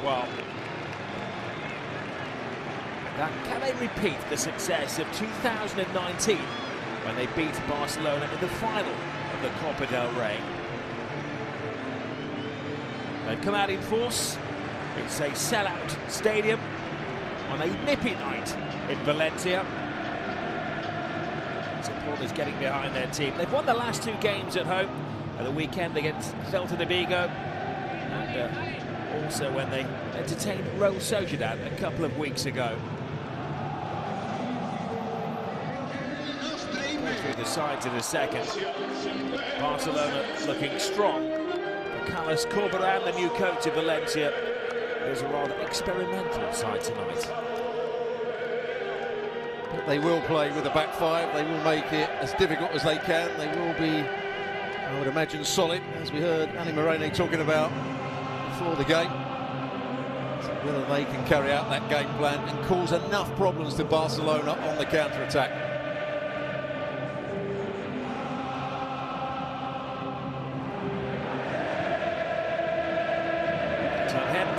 well. Now, can they repeat the success of 2019 when they beat Barcelona in the final of the Copa del Rey? They've come out in force. It's a sellout stadium on a nippy night in Valencia. Supporters getting behind their team. They've won the last 2 games at home at the weekend against Celta de Vigo, and also when they entertained Real Sociedad a couple of weeks ago. Go through the sides in a second. Barcelona looking strong. Carlos Corberán, the new coach of Valencia, is a rather experimental side tonight. But they will play with a back 5. They will make it as difficult as they can. They will be, I would imagine, solid, as we heard Annie Moreno talking about before the game. So whether they can carry out that game plan and cause enough problems to Barcelona on the counter-attack.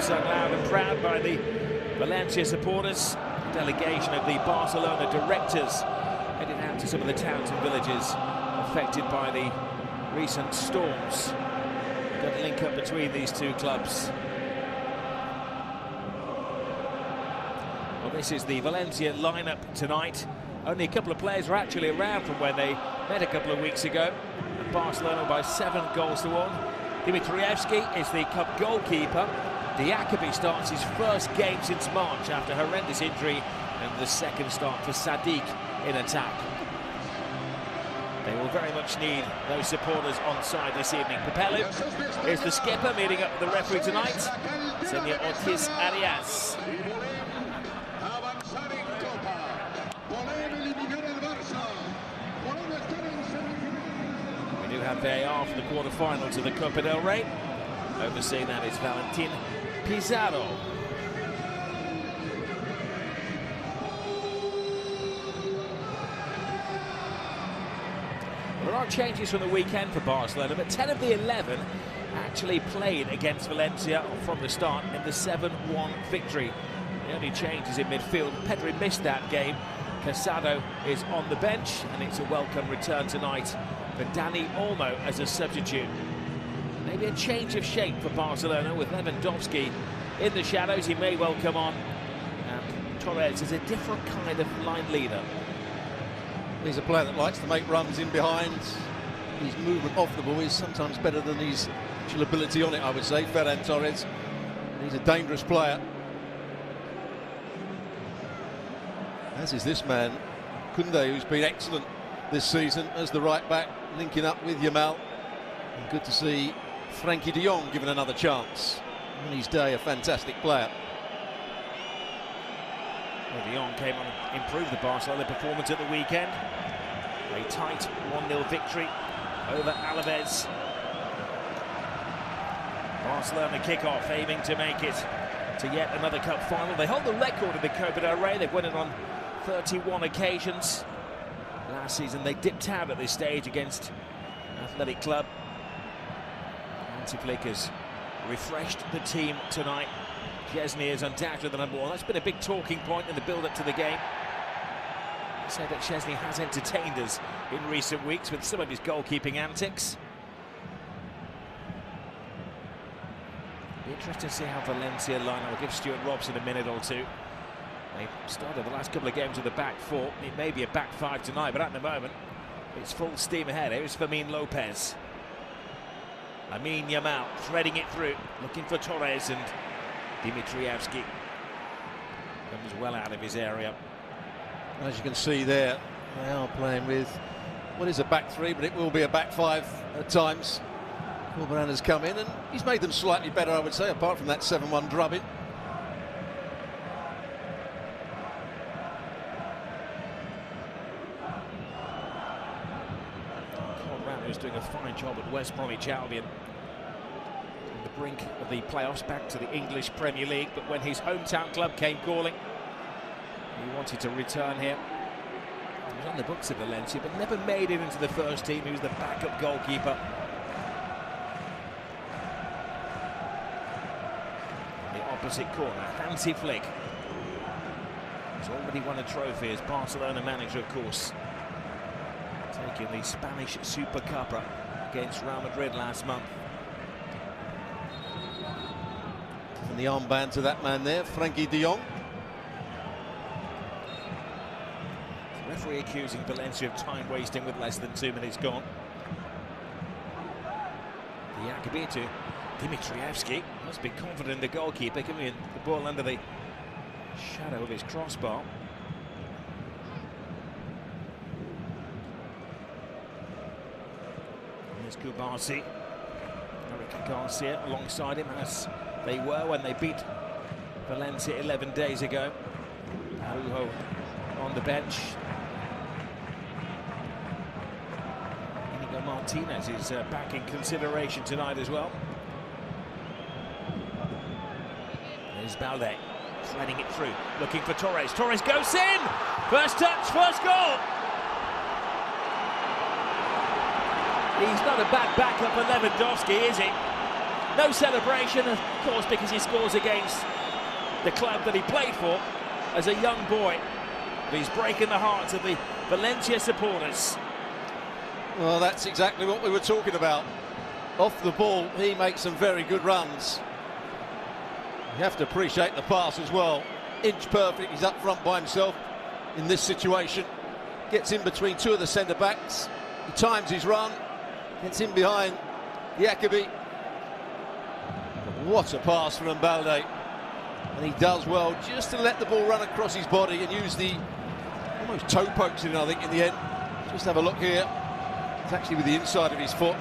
Sung loud and proud by the Valencia supporters. A delegation of the Barcelona directors headed out to some of the towns and villages affected by the recent storms. Got a link up between these two clubs. Well, this is the Valencia lineup tonight. Only a couple of players are actually around from where they met a couple of weeks ago. And Barcelona by 7 goals to 1. Dimitrievski is the cup goalkeeper. Diakabi starts his first game since March after horrendous injury, and the second start for Sadiq in attack. They will very much need those supporters on side this evening. Papelu is the skipper, meeting up with the referee tonight, Senor Ortiz Arias. We do have VAR for the quarter-finals of the Copa del Rey. Overseeing that is Valentin Pizarro. Well, there are changes from the weekend for Barcelona, but 10 of the 11 actually played against Valencia from the start in the 7-1 victory. The only change is in midfield. Pedri missed that game. Casado is on the bench, and it's a welcome return tonight for Dani Olmo as a substitute. Maybe a change of shape for Barcelona with Lewandowski in the shadows. He may well come on. And Torres is a different kind of line leader. He's a player that likes to make runs in behind. His movement off the ball is sometimes better than his actual ability on it, I would say. Ferran Torres. He's a dangerous player. As is this man, Koundé, who's been excellent this season as the right back, linking up with Yamal. And good to see Frankie de Jong given another chance. On his day, a fantastic player. Well, de Jong came on and improved the Barcelona performance at the weekend. A tight 1-0 victory over Alaves. Barcelona kick-off, aiming to make it to yet another cup final. They hold the record in the Copa del Rey. They've won it on 31 occasions. Last season they dipped out at this stage against Athletic Club. Hansi Flick has refreshed the team tonight. Szczesny is undoubtedly the number 1. That's been a big talking point in the build-up to the game. I said that Szczesny has entertained us in recent weeks with some of his goalkeeping antics. Be interesting to see how Valencia line. I'll give Stuart Robson a minute or two. They started the last couple of games with a back 4. It may be a back 5 tonight, but at the moment it's full steam ahead. Here's Fermin Lopez. Lamine Yamal threading it through, looking for Torres, and Dimitrievski comes well out of his area. As you can see there, they are playing with what is a back 3, but it will be a back 5 at times. Corberán has come in and he's made them slightly better, I would say, apart from that 7-1 drubbing. Corberán, who's doing a fine job at West Bromwich Albion. On the brink of the playoffs, back to the English Premier League, but when his hometown club came calling, he wanted to return here. He was on the books of Valencia, but never made it into the first team. He was the backup goalkeeper. The opposite corner. Hansi Flick. He's already won a trophy as Barcelona manager, of course. Taking the Spanish Super Cup against Real Madrid last month. And the armband to that man there, Frenkie de Jong. The referee accusing Valencia of time wasting with less than 2 minutes gone. The Yakubi to Dimitrievski. Must be confident in the goalkeeper, coming in the ball under the shadow of his crossbar. Here's Kubasi. Eric Garcia alongside him, as they were when they beat Valencia 11 days ago. Araujo on the bench. Inigo Martinez is back in consideration tonight as well. There's Balde threading it through, looking for Torres. Torres goes in! First touch, first goal! He's not a bad backup for Lewandowski, is he? No celebration, of course, because he scores against the club that he played for as a young boy. But he's breaking the hearts of the Valencia supporters. Well, that's exactly what we were talking about. Off the ball, he makes some very good runs. You have to appreciate the pass as well. Inch perfect, he's up front by himself in this situation. Gets in between two of the centre-backs. He times his run, gets in behind Yakubi. What a pass from Balde. And he does well just to let the ball run across his body and use the almost toe pokes in, I think, in the end. Just have a look here. It's actually with the inside of his foot.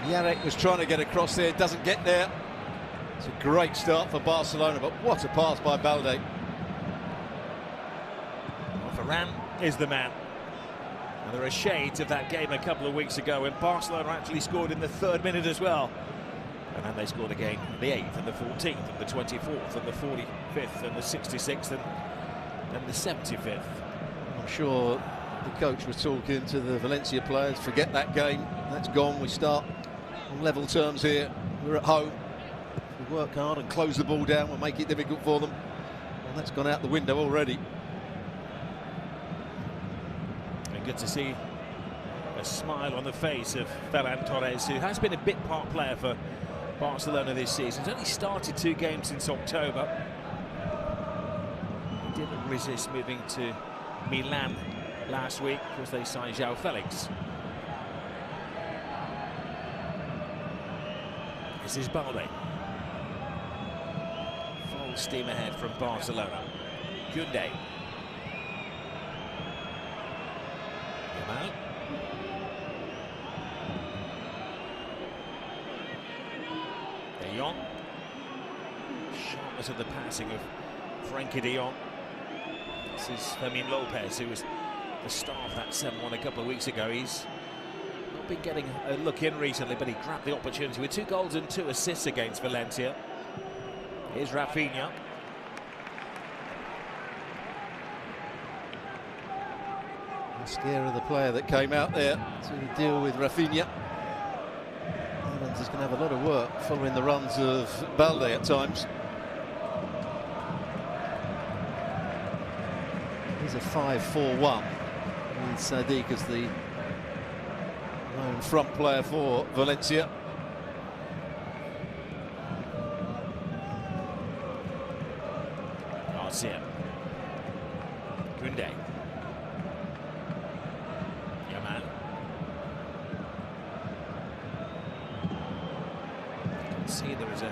Yarek was trying to get across there, doesn't get there. It's a great start for Barcelona, but what a pass by Balde. Well, Varane is the man. And there are shades of that game a couple of weeks ago when Barcelona actually scored in the 3rd minute as well. And then they scored again in the 8th and the 14th and the 24th and the 45th and the 66th and then the 75th. I'm sure the coach was talking to the Valencia players, forget that game, that's gone, we start on level terms here, we're at home. If we work hard and close the ball down, we'll make it difficult for them. Well, that's gone out the window already. And good to see a smile on the face of Ferran Torres, who has been a bit part player for Barcelona this season. He's only started 2 games since October. He didn't resist moving to Milan last week because they signed João Felix. This is Balde. Full steam ahead from Barcelona. Kunde. Yamal. De Jong. Sharpness of the passing of Frenkie de Jong. This is Fermin Lopez, who was the star of that 7-1 a couple of weeks ago. He's not been getting a look in recently, but he grabbed the opportunity with 2 goals and 2 assists against Valencia. Here's Rafinha. Mascara, the player that came out there to deal with Rafinha. Evans is going to have a lot of work following the runs of Balde at times. He's a 5-4-1 with Sadiq as the lone front player for Valencia. Garcia. Kunde. Yamal. You can see there is a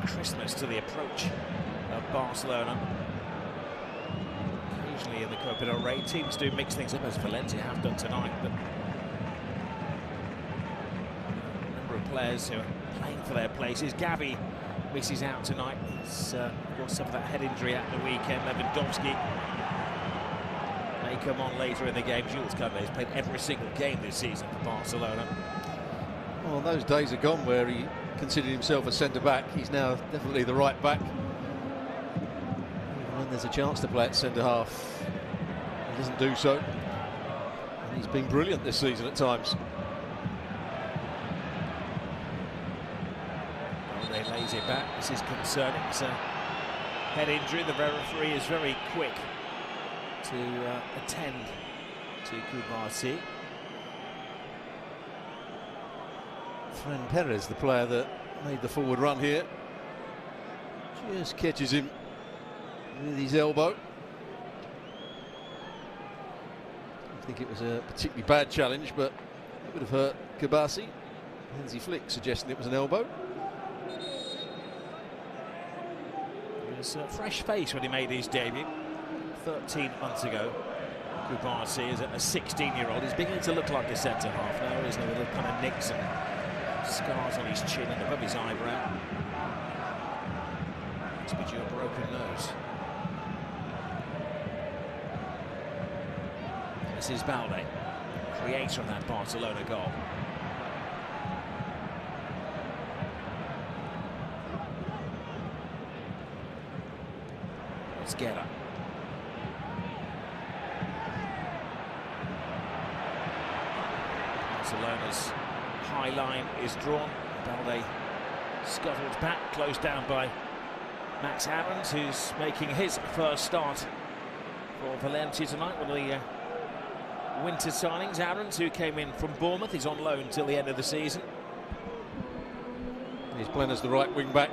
crispness to the approach of Barcelona. Occasionally in the Copa del Rey, teams do mix things up, as Valencia have done tonight, but a number of players who are playing for their places. Gavi misses out tonight. He's got some of that head injury at the weekend. Lewandowski may come on later in the game. Jules Koundé has played every single game this season for Barcelona. Well, those days are gone where he considered himself a centre-back. He's now definitely the right back. Even when there's a chance to play at centre-half, he doesn't do so. And he's been brilliant this season at times. They lays Brings it back. This is concerning. It's a head injury. The referee is very quick to attend to COPA. Fran Perez, the player that made the forward run here, just catches him with his elbow. I think it was a particularly bad challenge, but it would have hurt Kabasi. Hansi Flick suggesting it was an elbow. He was a fresh face when he made his debut 13 months ago. Kubasi is a 16-year-old. He's beginning to look like a centre-half now, isn't he? With little kind of nicks and scars on his chin and above his eyebrow. Must be due a broken nose. This is Balde, creator of that Barcelona goal. It's Guerra. Barcelona's high line is drawn. Balde scuttles back, closed down by Max Aarons, who's making his first start for Valencia tonight. One of the winter signings. Aarons, who came in from Bournemouth, is on loan till the end of the season. He's playing as the right wing back.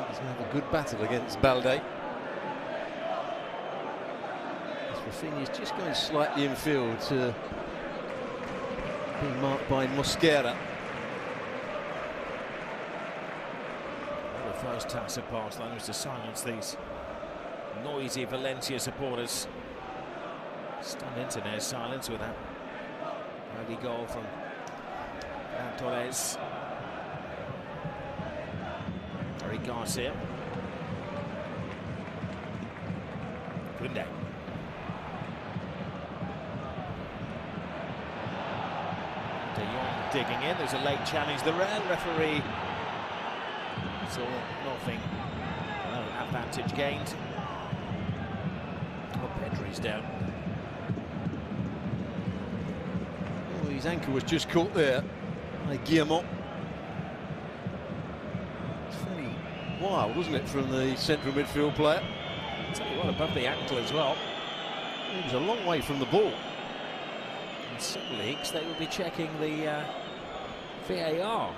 He's going to have a good battle against Balde. Rafinha's just going slightly infield to being marked by Mosquera. The first task of Barcelona was to silence these noisy Valencia supporters. Stunned into their silence with that early goal from Torres. Eric Garcia. Únete. De Jong digging in. There's a late challenge. The referee saw nothing. No advantage gained. Oh, Pedri's down. Oh, his ankle was just caught there by Guillemot. It's fairly wild, wasn't it, from the central midfield player? I'll tell you what, above the ankle as well. He was a long way from the ball. In some leagues, they will be checking the VAR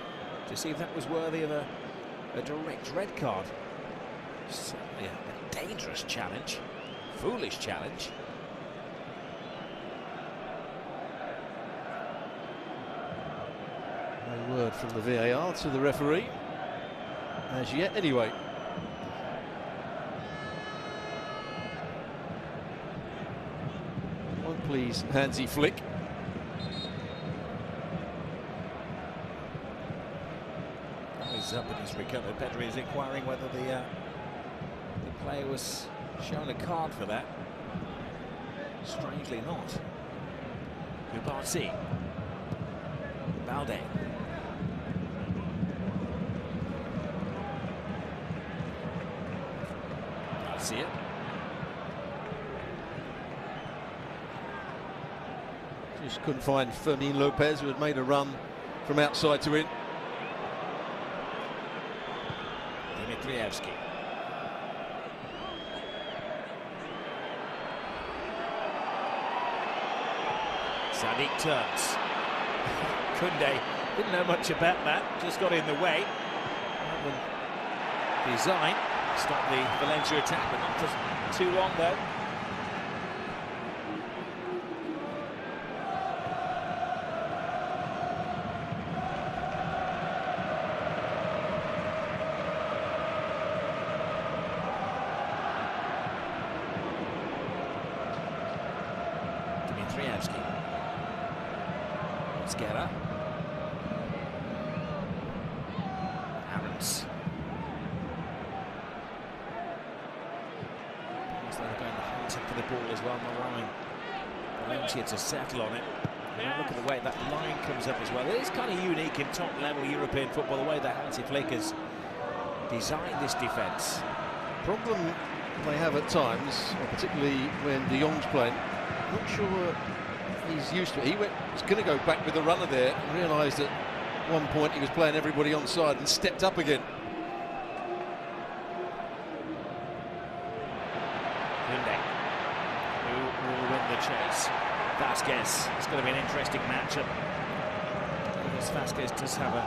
to see if that was worthy of a direct red card. Certainly a dangerous challenge, foolish challenge. No word from the VAR to the referee as yet, anyway. Won't please Hansi Flick. He's up and he's recovered. Pedri is inquiring whether the player was shown a card for that. Strangely not. Kubasi. Balde. Garcia. Just couldn't find Fermin Lopez, who had made a run from outside to in. Dimitrievski. Sadik turns. Kunde didn't know much about that, just got in the way. Design stopped the Valencia attack, but not for too long though. Dimitrievski. Mosquera. Aarons. They're going to hunt for the ball as well on the line. Valencia to settle on it. And look at the way that line comes up as well. It is kind of unique in top-level European football, the way that Hansi Flick has designed this defence. Problem they have at times, particularly when De Jong's playing, not sure he's used to it. He was going to go back with the runner there and realised that At one point he was playing everybody onside and stepped up again. Únete, who will win the chase? Vasquez. It's going to be an interesting matchup. Because Vasquez does have a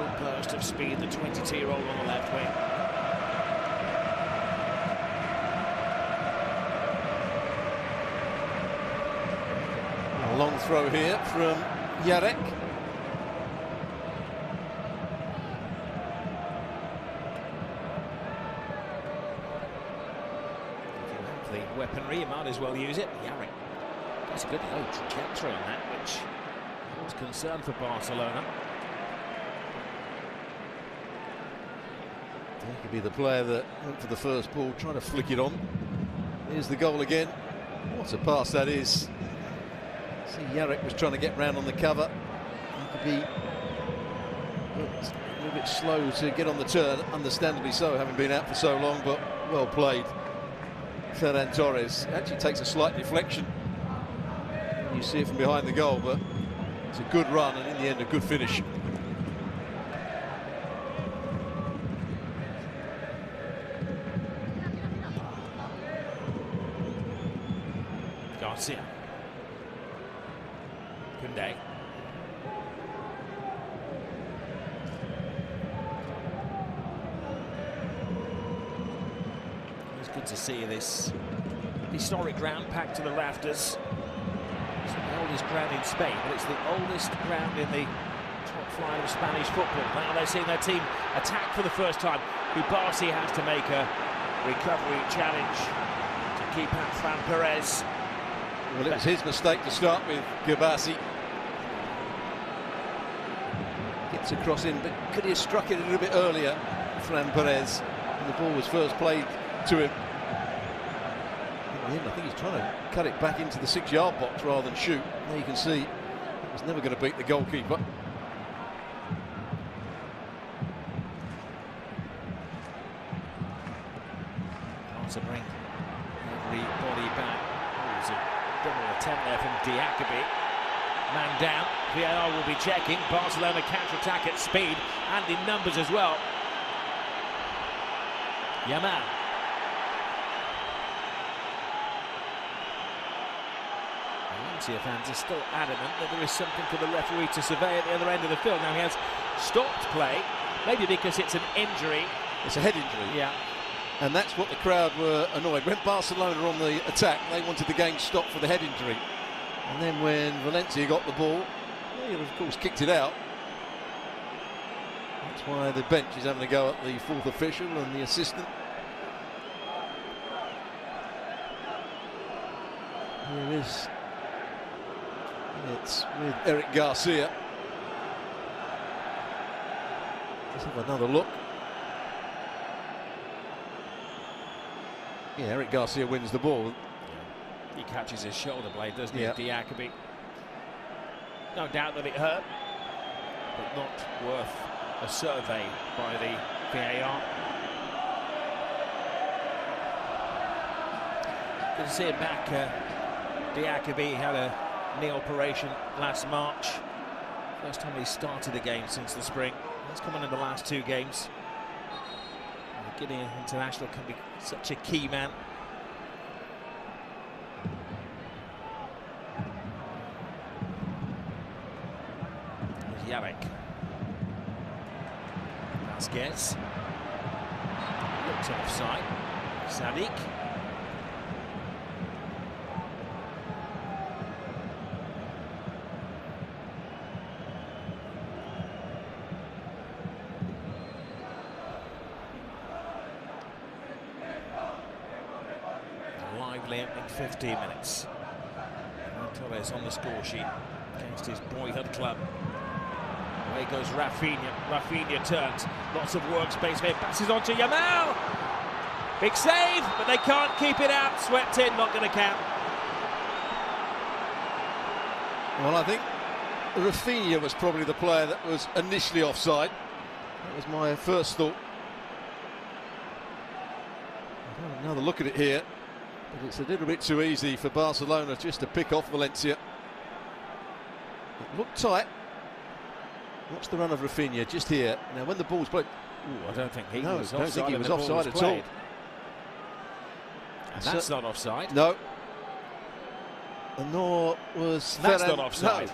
little burst of speed, the 22-year-old on the left wing. A long throw here from Jarek. The weaponry, you might as well use it. Jarek gets a good low trajectory on that, which was concern for Barcelona. He could be the player that went for the first ball, trying to flick it on. Here's the goal again. What a pass that is. See, Jarek was trying to get round on the cover. He could be a little bit slow to get on the turn, understandably so, having been out for so long, but well played. Ferran Torres actually takes a slight deflection. You see it from behind the goal, but it's a good run and in the end a good finish. Garcia. Únete. It's good to see this historic ground packed to the rafters. It's the oldest ground in Spain, but it's the oldest ground in the top flight of Spanish football. Now they're seeing their team attack for the first time. Barcelona has to make a recovery challenge to keep out Fran Perez. Well, it was his mistake to start with, Gabassi. Gets a cross in, but could he have struck it a little bit earlier, Fran Perez, when the ball was first played to him? In the end, I think he's trying to cut it back into the 6-yard box rather than shoot. There you can see it was never going to beat the goalkeeper. To bring everybody back. There's a double attempt there from Diakabi. Man down. VAR will be checking. Barcelona counter-attack at speed and in numbers as well. Yamal. Valencia fans are still adamant that there is something for the referee to survey at the other end of the field. Now he has stopped play, maybe because it's an injury. It's a head injury. Yeah. And that's what the crowd were annoyed. When Barcelona were on the attack, they wanted the game stopped for the head injury. And then when Valencia got the ball, they of course kicked it out. That's why the bench is having a go at the fourth official and the assistant. Here it is. It's with Eric Garcia. Let's have another look. Yeah, Eric Garcia wins the ball. He catches his shoulder blade, doesn't he, yeah. Diakabi? No doubt that it hurt, but not worth a survey by the VAR. Good to see him back. Diakabi had a knee operation last March. First time he started a game since the spring. He's come on in the last 2 games. The Guinea international can be such a key man. There's Jarek. Vasquez. Looked offside. Sadiq. Lively opening 15 minutes. Torres on the score sheet against his boyhood club. Away goes Rafinha. Rafinha turns. Lots of workspace here. Passes on to Yamal. Big save, but they can't keep it out. Swept in, not going to count. Well, I think Rafinha was probably the player that was initially offside. That was my first thought. Another look at it here. But it's a little bit too easy for Barcelona just to pick off Valencia. It looked tight. Watch the run of Rafinha just here. Now, when the ball's played... I don't think he was offside. I don't think he was offside at all. And that's not offside. No. And nor was... That's not offside. No.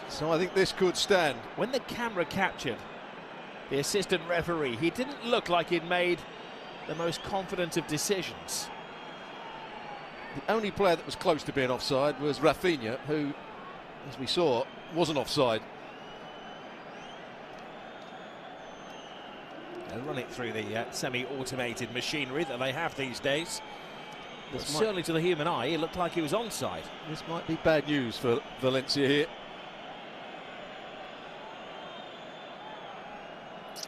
So I think this could stand. When the camera captured the assistant referee, he didn't look like he'd made the most confident of decisions. The only player that was close to being offside was Rafinha, who, as we saw, wasn't offside. They'll run it through the semi-automated machinery that they have these days. Certainly to the human eye, it looked like he was onside. This might be bad news for Valencia here.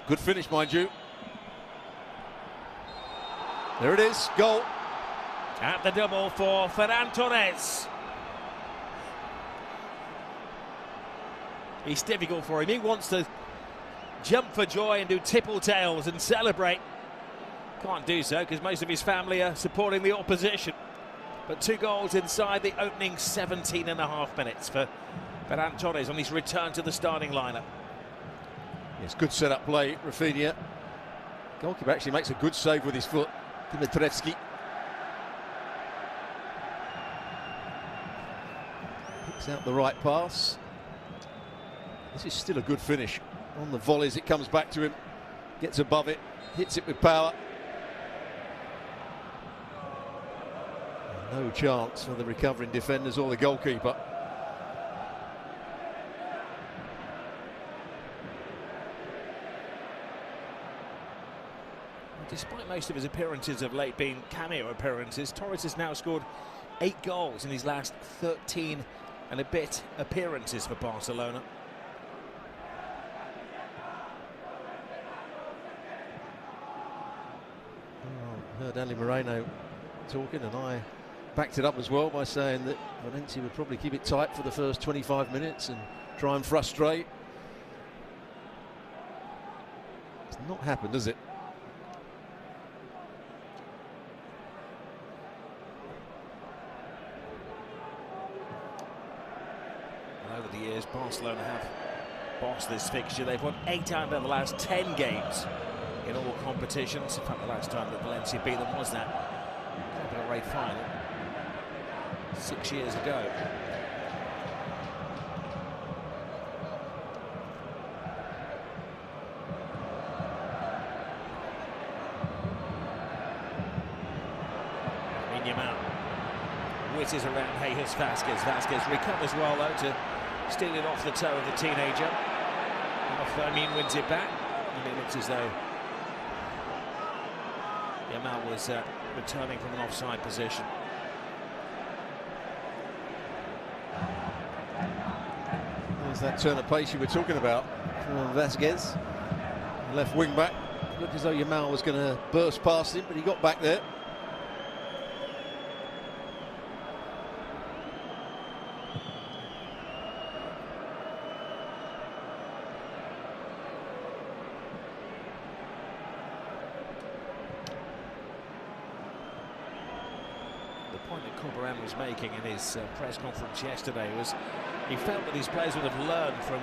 Good finish, mind you. There it is, goal. At the double for Ferran Torres. It's difficult for him. He wants to jump for joy and do tipple tails and celebrate. Can't do so because most of his family are supporting the opposition. But 2 goals inside the opening 17.5 minutes for Ferran Torres on his return to the starting lineup. Yes, good set-up play, Rafinha. Goalkeeper actually makes a good save with his foot. Dimitrievski. Picks out the right pass. This is still a good finish. On the volleys, it comes back to him. Gets above it, hits it with power. No chance for the recovering defenders or the goalkeeper. Despite most of his appearances of late being cameo appearances, Torres has now scored 8 goals in his last 13 and a bit appearances for Barcelona. I heard Ali Moreno talking, and I backed it up as well by saying that Valencia would probably keep it tight for the first 25 minutes and try and frustrate. It's not happened, has it? Over the years, Barcelona have bossed this fixture. They've won 8 out of the last 10 games in all competitions. In fact, the last time that Valencia beat them was that Copa del Rey final 6 years ago. Whizzes around Jesus Vasquez. Vasquez recovers well though to steal it off the toe of the teenager. Now Fermin wins it back, and it looks as though Yamal was returning from an offside position. There's that turn of pace you were talking about from Vasquez, left wing back. Looked as though Yamal was going to burst past him, but he got back there. The point that Corberan was making in his press conference yesterday was he felt that his players would have learned from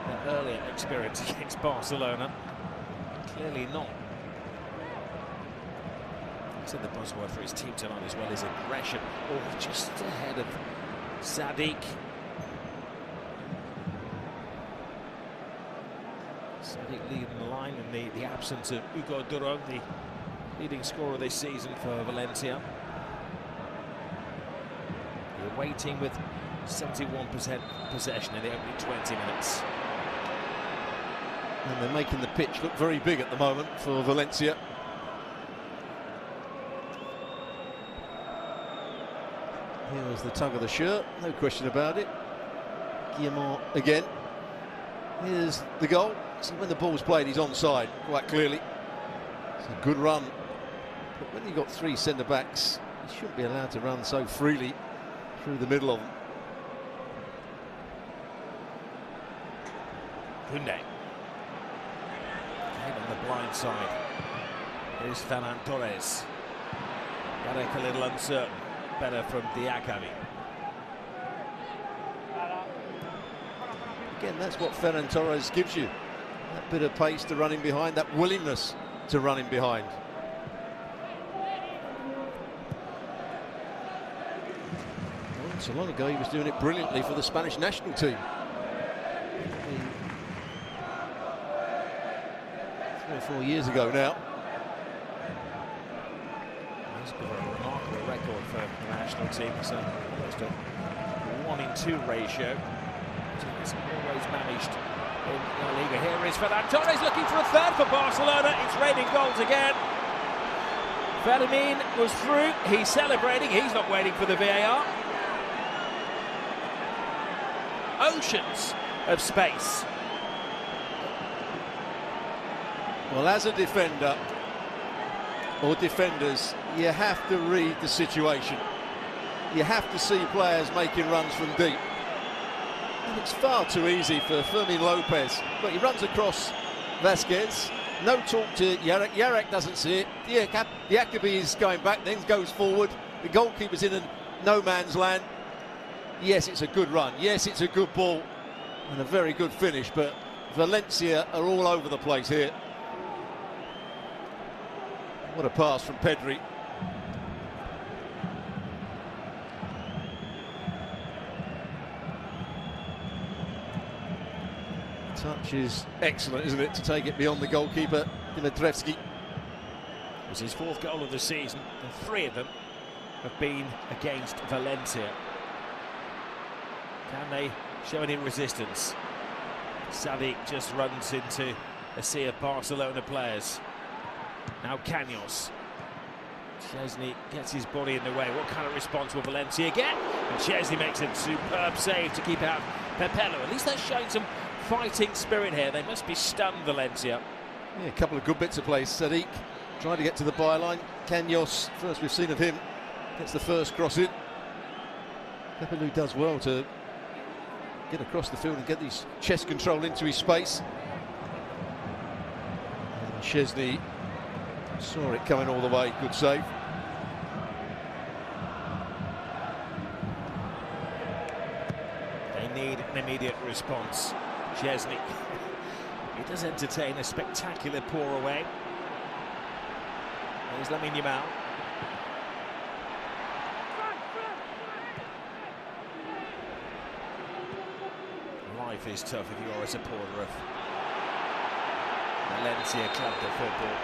their earlier experience against Barcelona. Clearly not. He said the buzzword for his team tonight as well is aggression. Oh, just ahead of Sadiq. Sadiq leading the line in the absence of Hugo Duron, the leading scorer this season for Valencia. You're waiting with 71% possession in the opening 20 minutes. And they're making the pitch look very big at the moment for Valencia. Here was the tug of the shirt, no question about it. Guillemot again. Here's the goal. See, when the ball's played, he's onside quite clearly. It's a good run. But when you've got 3 centre-backs, you shouldn't be allowed to run so freely through the middle of them. Únete. On the blind side. Here's Ferran Torres. Barek a little uncertain. Better from Diakami. Again, that's what Ferran Torres gives you. That bit of pace to run in behind, that willingness to run in behind. Well, so long ago he was doing it brilliantly for the Spanish national team. 3 or 4 years ago now. He's got a remarkable record for the national team. It's almost a 1-in-2 ratio. It's always managed in La Liga. Here is Ferran Torres looking for a third for Barcelona. It's raining goals again. Fermin was through. He's celebrating. He's not waiting for the VAR. Oceans of space. Well, as a defender or defenders, you have to read the situation. You have to see players making runs from deep. And it's far too easy for Fermin Lopez. But he runs across Vasquez. No talk to Yarek. Yarek doesn't see it. Diakabi is going back, then goes forward. The goalkeeper's in a no man's land. Yes, it's a good run. Yes, it's a good ball. And a very good finish. But Valencia are all over the place here. What a pass from Pedri. Touch is excellent, isn't it, to take it beyond the goalkeeper, Dimitrievski. It was his 4th goal of the season, and 3 of them have been against Valencia. Can they show any resistance? Sadik just runs into a sea of Barcelona players. Now Caños. Szczesny gets his body in the way. What kind of response will Valencia get? And Szczesny makes a superb save to keep out Pepello. At least they're showing some fighting spirit here. They must be stunned, Valencia. Yeah, a couple of good bits of play. Sadik trying to get to the byline. Caños, first we've seen of him, gets the first cross in. Pepello does well to get across the field and get his chest control into his space. And Szczesny saw it coming all the way. Good save. They need an immediate response. Szczesny, he does entertain a spectacular pour away. There's Lamine Yamal. Life is tough if you're a supporter of Valencia Club de Football.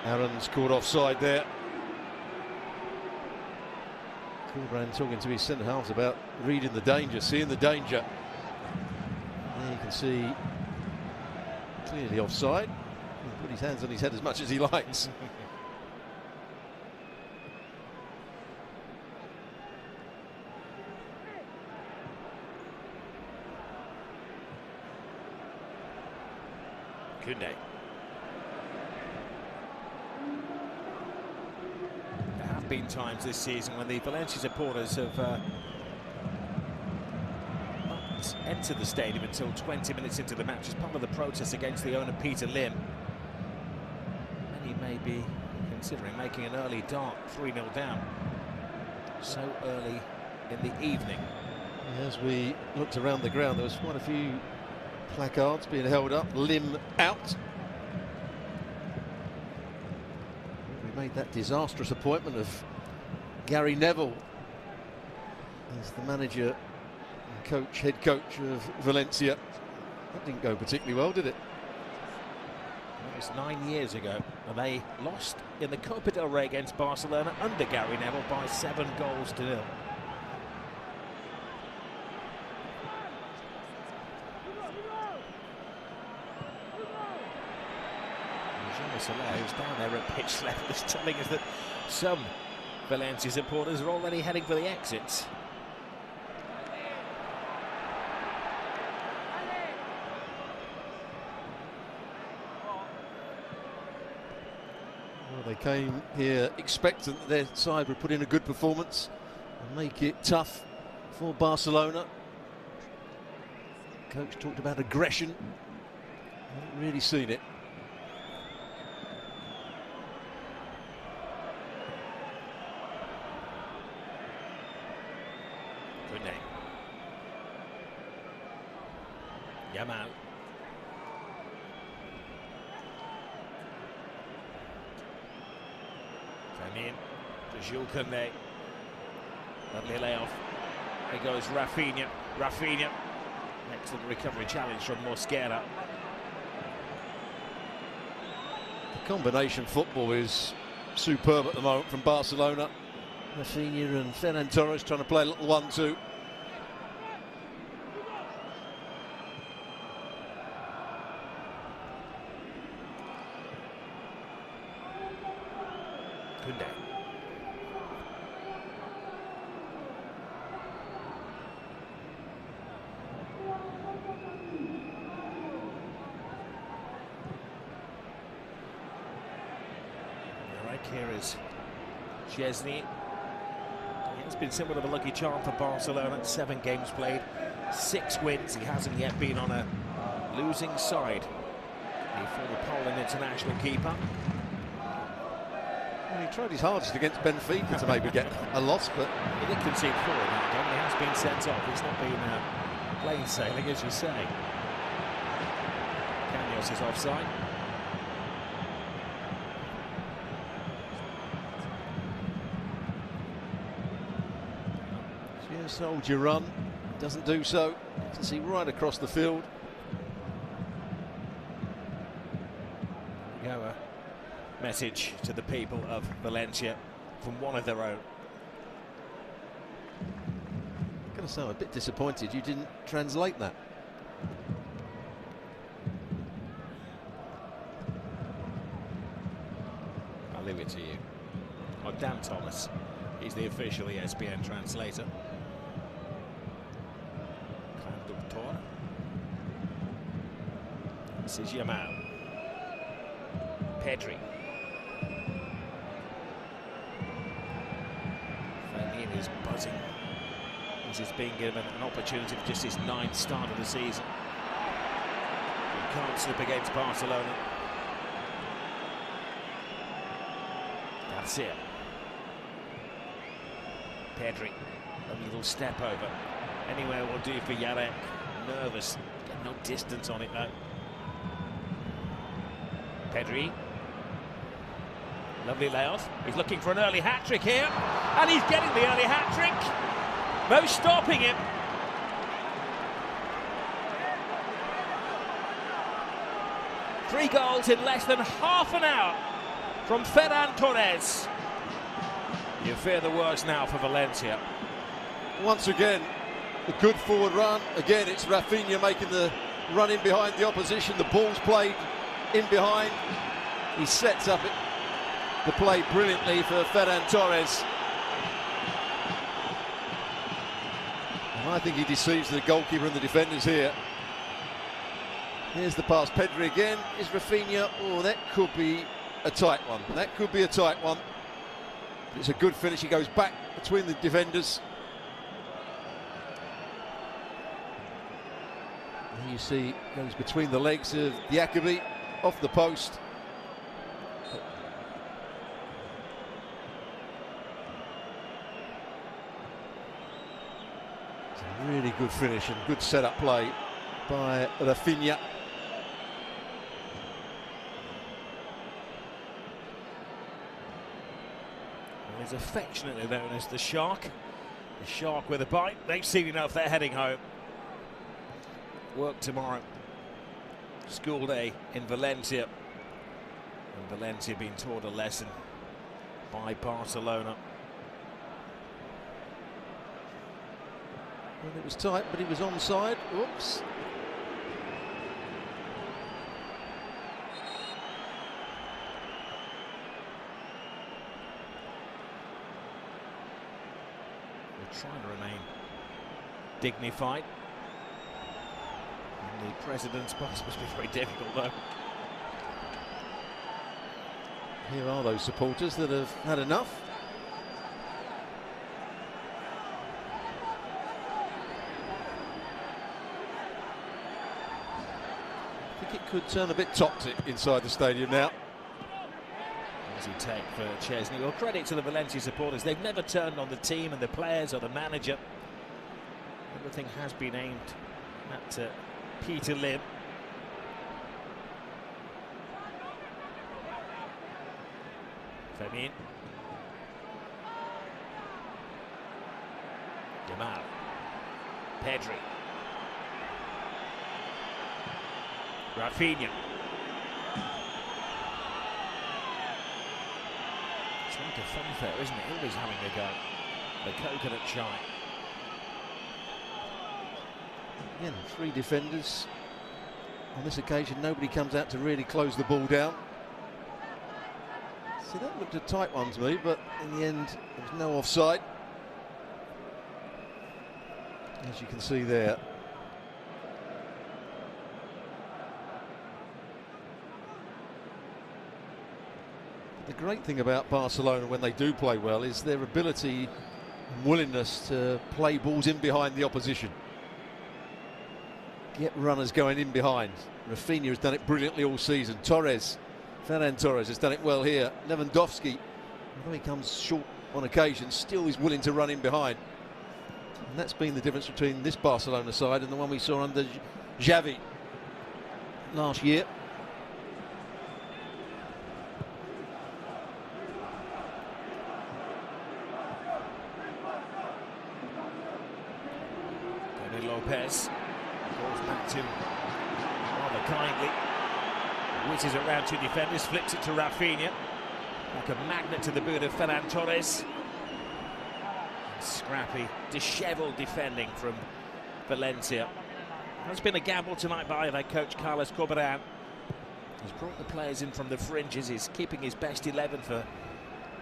Aaron's caught offside there. Coolbrand talking to his centre halves about reading the danger, seeing the danger. There you can see clearly offside. He can put his hands on his head as much as he likes. Únete. There have been times this season when the Valencia supporters have not entered the stadium until 20 minutes into the match as part of the protest against the owner Peter Lim. Many may be considering making an early dart 3-0 down so early in the evening. As we looked around the ground, there was quite a few placards being held up, Lim out. We made that disastrous appointment of Gary Neville as the manager and coach, head coach of Valencia. That didn't go particularly well, did it? It was 9 years ago, and they lost in the Copa del Rey against Barcelona under Gary Neville by 7-0. Who's down there at pitch level is telling us that some Valencia supporters are already heading for the exits. Well, they came here expectant that their side would put in a good performance and make it tough for Barcelona. Coach talked about aggression. Haven't really seen it. Yamal. Femin to Jules Koundé. Lovely layoff. There goes Rafinha. Rafinha. Excellent recovery challenge from Mosquera. The combination football is superb at the moment from Barcelona. Rafinha and Ferran Torres trying to play a little 1-2. Koundé. Right, here is Chesney. It's been somewhat of a lucky charm for Barcelona. 7 games played, 6 wins. He hasn't yet been on a losing side. The former Poland international keeper. Well, he tried his hardest against Benfica to maybe get a loss, but he did concede 4 in that game. He has been sent off. It's not been plain sailing, as you say. Canos is offside. Soldier run, doesn't do so. To see right across the field. A message to the people of Valencia from one of their own. I'm going to say I'm a bit disappointed you didn't translate that. I'll leave it to you. Oh, Dan Thomas. He's the official ESPN translator. This is Yamal. Pedri. Femin is buzzing. This is being given an opportunity for just his 9th start of the season. He can't slip against Barcelona. That's it. Pedri, a little step over. Anywhere will do for Yarek. Nervous, got no distance on it though. Pedri. Lovely layoff. He's looking for an early hat-trick here. And he's getting the early hat-trick. No stopping him. Three goals in less than half an hour from Ferran Torres. You fear the worst now for Valencia. Once again, a good forward run. Again, it's Rafinha making the run in behind the opposition. The ball's played in behind. He sets up the play brilliantly for Ferran Torres. And I think he deceives the goalkeeper and the defenders here. Here's the pass, Pedri again. Is Rafinha? Oh, that could be a tight one. That could be a tight one. But it's a good finish. He goes back between the defenders. And you see, goes between the legs of Diakabi, off the post. It's a really good finish and good setup play by Rafinha. He's affectionately known as the Shark with a bite. They've seen enough, they're heading home. Work tomorrow. School day in Valencia. And Valencia being taught a lesson by Barcelona. Well, it was tight, but he was onside. Whoops. Trying to remain dignified. And the president's box must be very difficult though. Here are those supporters that have had enough. I think it could turn a bit toxic inside the stadium now. Easy take for Chesney. Well, credit to the Valencia supporters. They've never turned on the team and the players or the manager. Everything has been aimed at Peter Lim. Femin. Yamal. Pedri. Rafinha. It's like a funfair, isn't it? Always having a go. The coconut shy. Again, 3 defenders. On this occasion, nobody comes out to really close the ball down. See, that looked a tight one to me, but in the end, there was no offside. As you can see there. The great thing about Barcelona when they do play well is their ability and willingness to play balls in behind the opposition. Get runners going in behind. Rafinha has done it brilliantly all season. Ferran Torres has done it well here. Lewandowski, although he comes short on occasion, still is willing to run in behind. And that's been the difference between this Barcelona side and the one we saw under Xavi last year. Lopez goes back to rather kindly, whizzes around 2 defenders, flips it to Rafinha, like a magnet to the boot of Ferran Torres. Scrappy, dishevelled defending from Valencia. There's been a gamble tonight by their coach Carlos Corberán. He's brought the players in from the fringes. He's keeping his best 11 for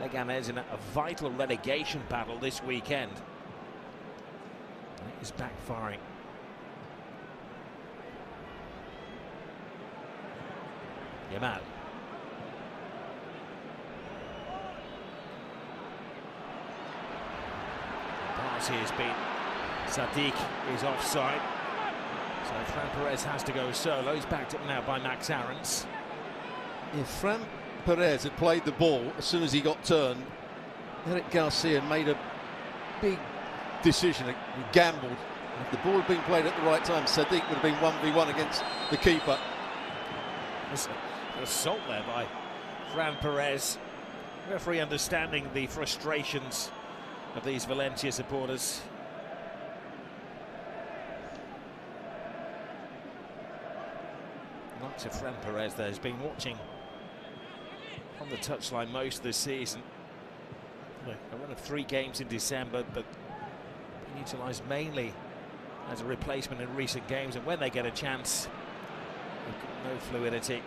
Leganés in a vital relegation battle this weekend. It is backfiring. Yamal. Pass here has been Sadiq is offside. So Fran Perez has to go solo. He's backed up now by Max Aarons. If Fran Perez had played the ball as soon as he got turned, Eric Garcia made a big decision, he gambled. If the ball had been played at the right time, Sadiq would have been 1v1 against the keeper. There's an assault there by Fran Perez. Referee understanding the frustrations of these Valencia supporters. Not to Fran Perez there, has been watching on the touchline most of the season. A run of 3 games in December, but utilised mainly as a replacement in recent games, and when they get a chance, they've got no fluidity.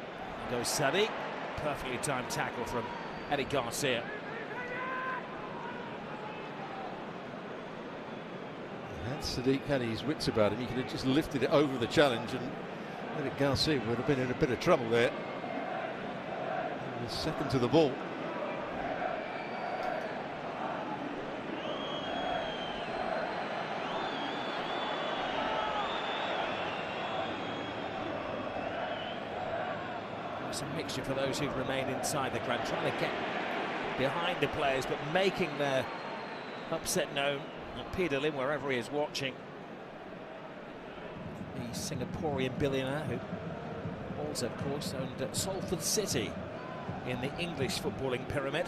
There goes Sadiq, perfectly timed tackle from Eric Garcia. Had Sadiq had his wits about him, he could have just lifted it over the challenge, and Eric Garcia would have been in a bit of trouble there. He was second to the ball. It's a mixture for those who've remained inside the ground, trying to get behind the players, but making their upset known. Peter Lim, wherever he is watching, the Singaporean billionaire who also, of course, owned Salford City in the English footballing pyramid.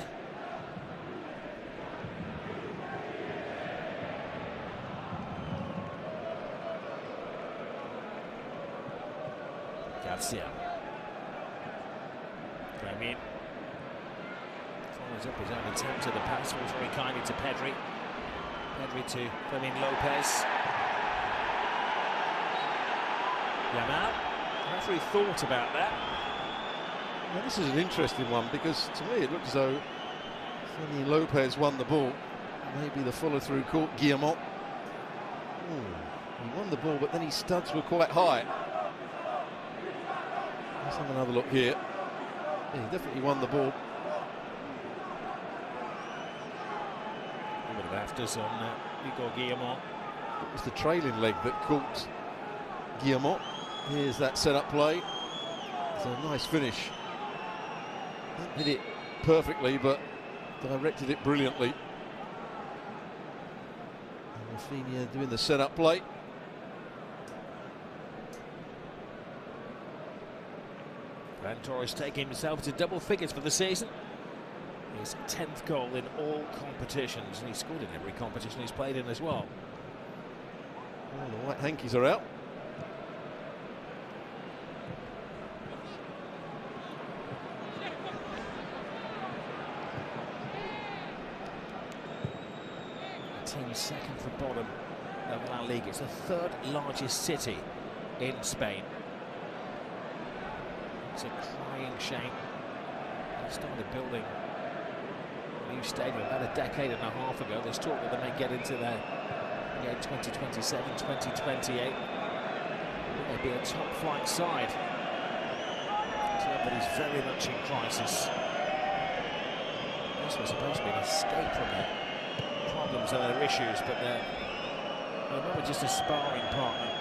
Garcia. Femin follows up his own attempt at the pass, was very kindly to Pedri. Pedri to Fermin Lopez. Yamal. Referee thought about that. Now, this is an interesting one because to me it looked as though Fermin Lopez won the ball. Maybe the follow through caught Guillemot. He won the ball, but then his studs were quite high. Let's have another look here. Yeah, he definitely won the ball. A bit of afters on Igor Guillemot. It was the trailing leg that caught Guillemot. Here's that set-up play. It's a nice finish. Hit it perfectly, but directed it brilliantly. And Rafinha doing the set-up play. Ferran Torres taking himself to double figures for the season. His 10th goal in all competitions, and he scored in every competition he's played in as well. Well, the white hankies are out. The team's second from bottom of La Liga. It's the third largest city in Spain. It's a crying shame. They started building a new stadium about a decade and a half ago. There's talk that they may get into there again 2027, 2028. Will they be a top flight side? But he's very much in crisis. This was supposed to be an escape from their problems and their issues, but they're not just a sparring partner.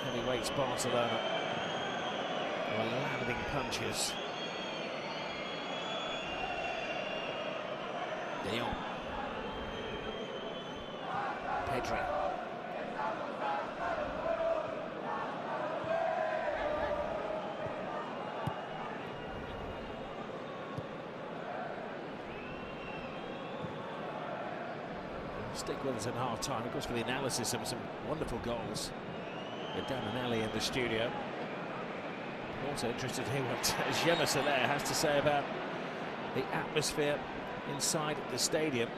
Heavyweights Barcelona are landing punches. De Jong. Pedri. Stick with us in half-time, of course, for the analysis of some wonderful goals. Dan and Ali in the studio. I'm also interested to hear what Gemma Soler has to say about the atmosphere inside the stadium.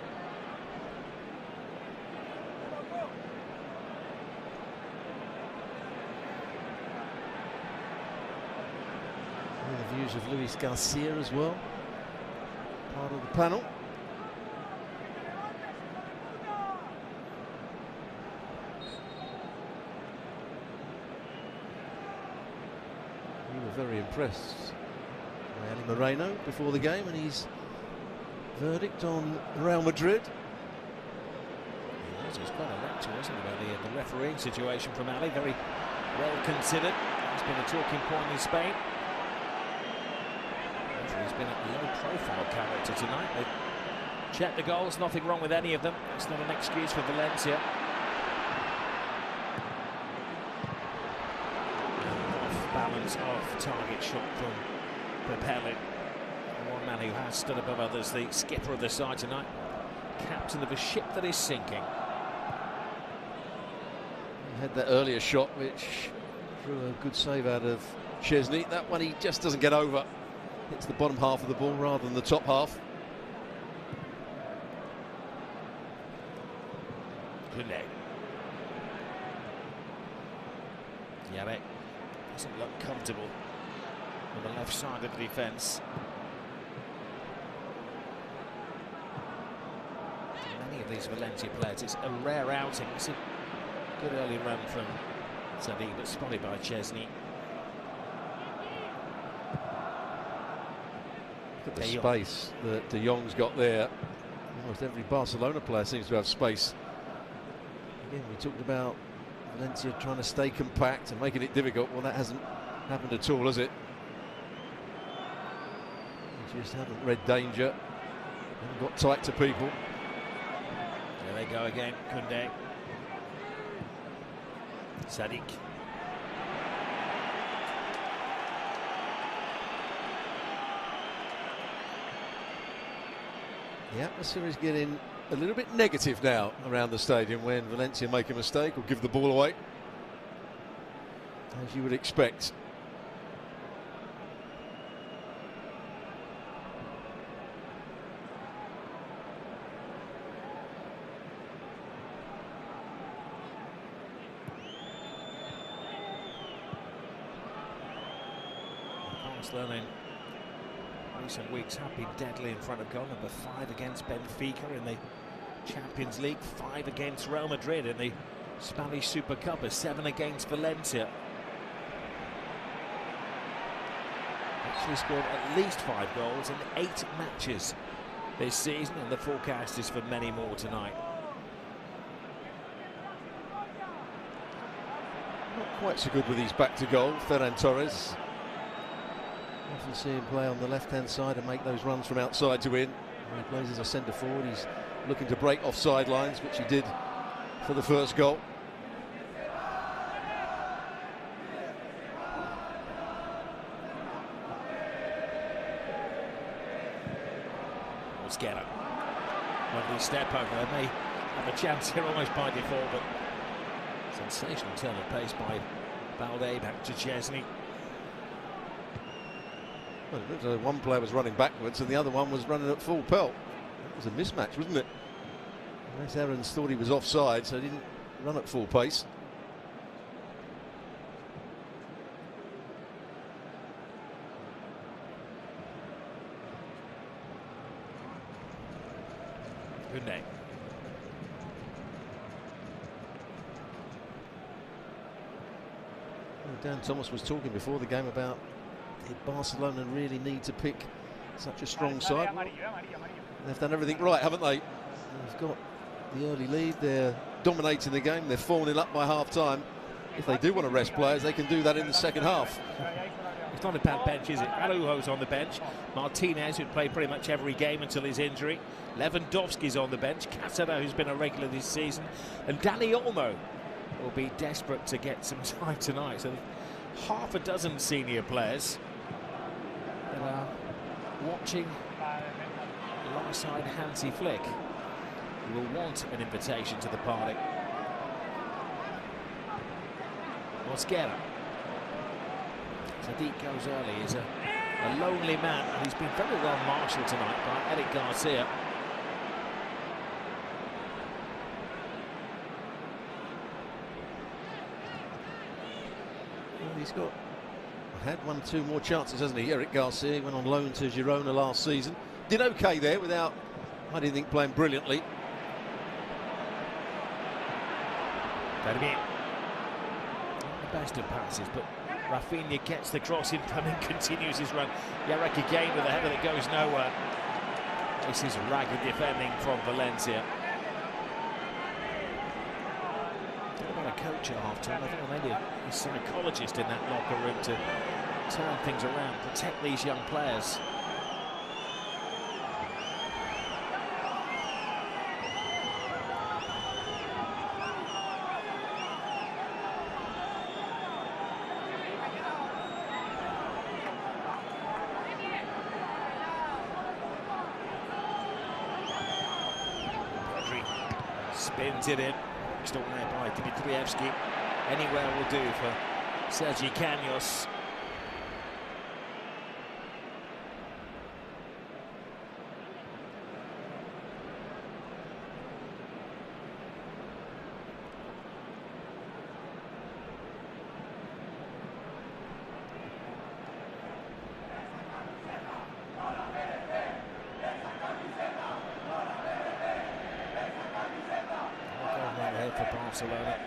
The views of Luis Garcia as well, part of the panel. Very impressed by Ali Moreno before the game and his verdict on Real Madrid. It was quite a lecture, wasn't it, about the refereeing situation from Ali. Very well considered. It's been a talking point in Spain. He's been a low-profile character tonight. They've checked the goals, nothing wrong with any of them. It's not an excuse for Valencia. Balance of target shot from Pepele. One man who has stood above others, the skipper of the side tonight, captain of a ship that is sinking. He had that earlier shot which drew a good save out of Chesney. That one he just doesn't get over. Hits the bottom half of the ball rather than the top half. Únete. Yarek doesn't look comfortable on the left side of the defence. Many of these Valencia players, it's a rare outing. It's a good early run from Sadiq, but spotted by Chesney. Look at the space that De Jong's got there. Almost every Barcelona player seems to have space. Again, we talked about Valencia trying to stay compact and making it difficult. Well, that hasn't happened at all, has it? They just haven't read danger and got tight to people. There they go again, Koundé. Sadiq. The atmosphere is getting a little bit negative now around the stadium when Valencia make a mistake or give the ball away, as you would expect. Barcelona in recent weeks have been deadly in front of goal. Number 5 against Benfica in the Champions League, 5 against Real Madrid in the Spanish Super Cup, 7 against Valencia. Actually scored at least 5 goals in 8 matches this season, and the forecast is for many more tonight. Not quite so good with his back to goal, Ferran Torres. Often see him play on the left-hand side and make those runs from outside to in. When he plays as a centre forward, he's looking to break off sidelines, which he did for the first goal. lovely step over. They may have a chance here almost by default, but sensational turn of pace by Balde back to Chesney. Well, it looked like one player was running backwards and the other one was running at full pelt. It was a mismatch, wasn't it? Unless Aarons thought he was offside, so he didn't run at full pace. Únete. Dan Thomas was talking before the game about did Barcelona really need to pick such a strong side? Well, they've done everything right, haven't they? They've got the early lead, they're dominating the game, they're 4-0 up by half-time. If they do want to rest players, they can do that in the second half. It's not a bad bench, is it? Araujo's on the bench. Martinez, who'd played pretty much every game until his injury. Lewandowski's on the bench. Casado, who's been a regular this season. And Dani Olmo will be desperate to get some time tonight. So half a dozen senior players that are watching alongside Hansi Flick, who will want an invitation to the party. Mosquera. Sadiq goes early. He's a lonely man, and he's been very well marshalled tonight by Eric Garcia. Well, he's had 1-2 more chances, hasn't he? Eric Garcia, he went on loan to Girona last season. Did okay there without, I didn't think, playing brilliantly. Not the best of passes, but Rafinha gets the cross in and then continues his run. Yarek again with a header that goes nowhere. This is ragged defending from Valencia. What about a coach at half-time? I think maybe a psychologist in that locker room to turn things around, protect these young players. Spins it in, still there by Dimitrievski. Anywhere will do for Sergi Canos. For Barcelona,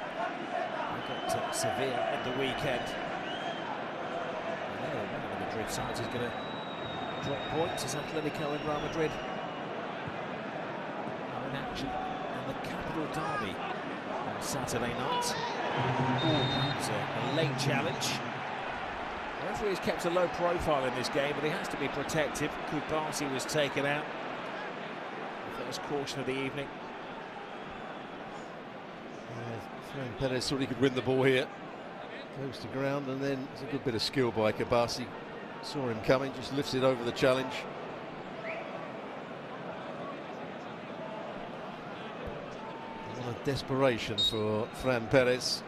they got Sevilla at the weekend. One of the Madrid sides is going to drop points as Atletico and Real Madrid are in action in the capital derby on Saturday night. That was a late challenge. The referee has kept a low profile in this game, but he has to be protective. Kupasi was taken out. The first caution of the evening. Fran Perez thought he could win the ball here. Goes to ground, and then it's a good bit of skill by Kabasi. Saw him coming, just lifts it over the challenge. What a desperation for Fran Perez.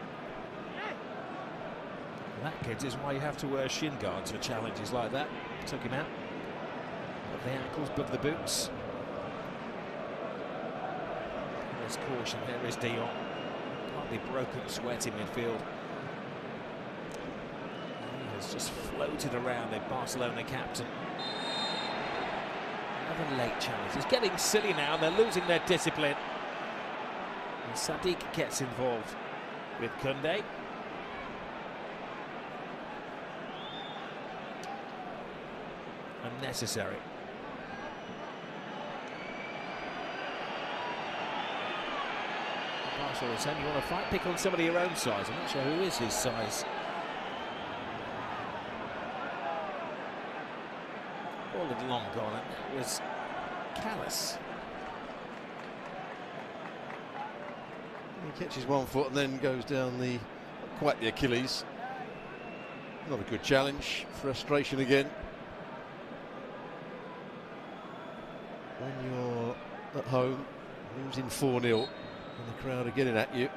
That, kids, is why you have to wear shin guards for challenges like that. Took him out. Above the ankles, above the boots. There's caution. There is De Jong. Partly broken sweat in midfield. He has just floated around, the Barcelona captain. Another late challenge. It's getting silly now. They're losing their discipline. And Sadiq gets involved with Koundé. Unnecessary. Barcelona saying, you want to fight, pick on somebody your own size. I'm not sure who is his size. Ball had long gone, and that was Callous. He catches one foot and then goes down the, quite the Achilles. Not a good challenge. Frustration again. When you're at home, losing 4-0 and the crowd are getting at you, it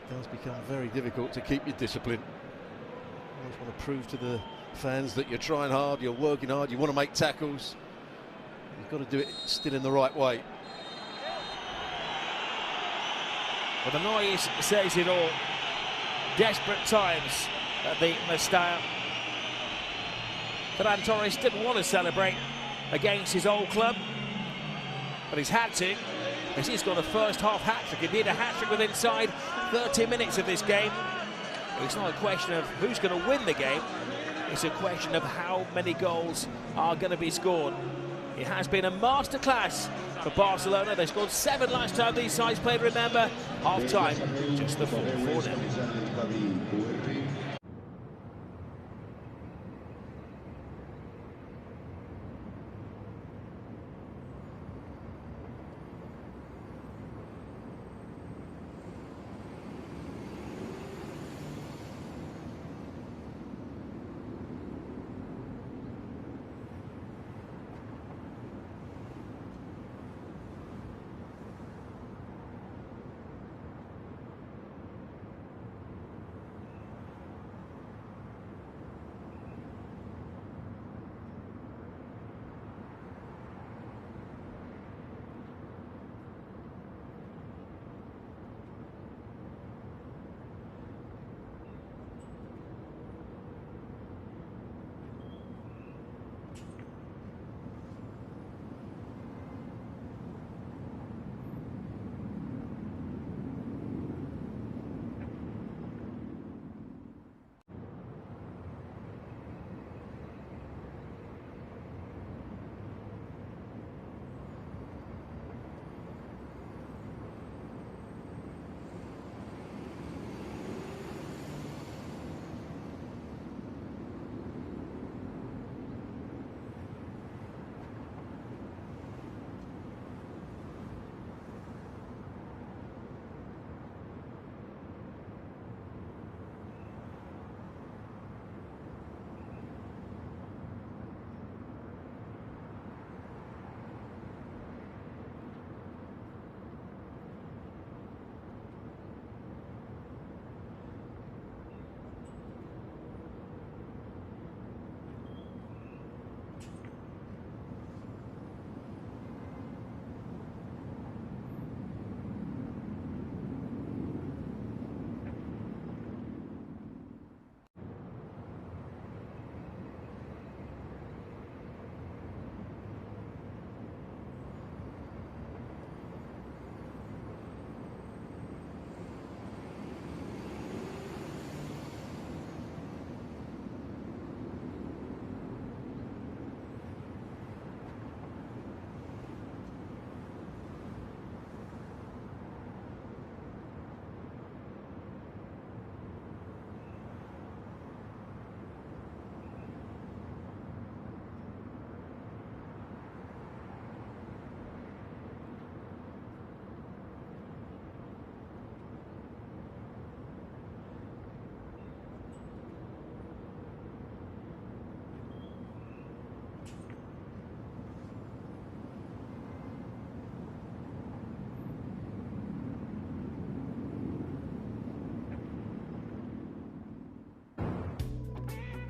does become very difficult to keep your discipline. You always want to prove to the fans that you're trying hard, you're working hard, you want to make tackles. You've got to do it still in the right way. Well, the noise says it all. Desperate times at the Mestalla. Ferran Torres didn't want to celebrate against his old club, but he's had to, because he's got a first-half hat-trick. He did a hat-trick with inside 30 minutes of this game. It's not a question of who's going to win the game. It's a question of how many goals are going to be scored. It has been a masterclass for Barcelona. They scored 7 last time these sides played, remember. Half-time, just the 4-0.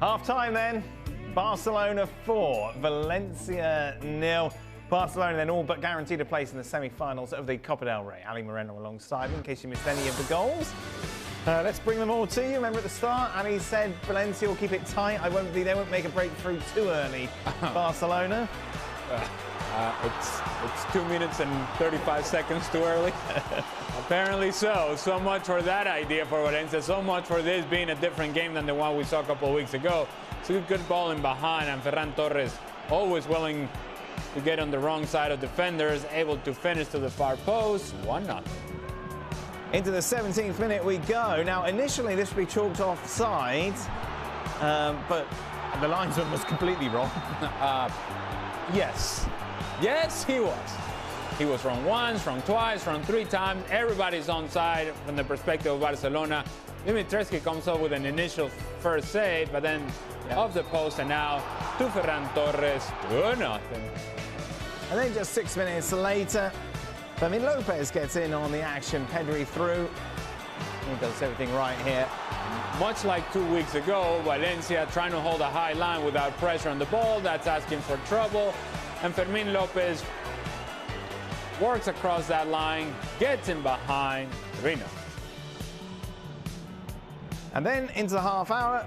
Half-time then, Barcelona 4, Valencia 0. Barcelona then all but guaranteed a place in the semi-finals of the Copa del Rey. Ali Moreno alongside me, in case you missed any of the goals. Let's bring them all to you. Remember at the start, Ali said Valencia will keep it tight. They won't make a breakthrough too early. Barcelona. It's 2 minutes and 35 seconds too early. Apparently so. So much for that idea for Valencia. So much for this being a different game than the one we saw a couple of weeks ago. It's a good ball in behind, and Ferran Torres always willing to get on the wrong side of defenders, able to finish to the far post. 1-0. Into the 17th minute we go. Now, initially this would be chalked offside, but the linesman was completely wrong. Yes. Yes, he was. He was wrong once, wrong twice, wrong 3 times. Everybody's onside from the perspective of Barcelona. Dimitrescu comes up with an initial first save, but then off the post, and now to Ferran Torres. 2-0. And then just 6 minutes later, Fermin Lopez gets in on the action. Pedri through. He does everything right here. Much like 2 weeks ago, Valencia trying to hold a high line without pressure on the ball. That's asking for trouble. And Fermin Lopez works across that line, gets in behind. 3-0. And then into the half hour.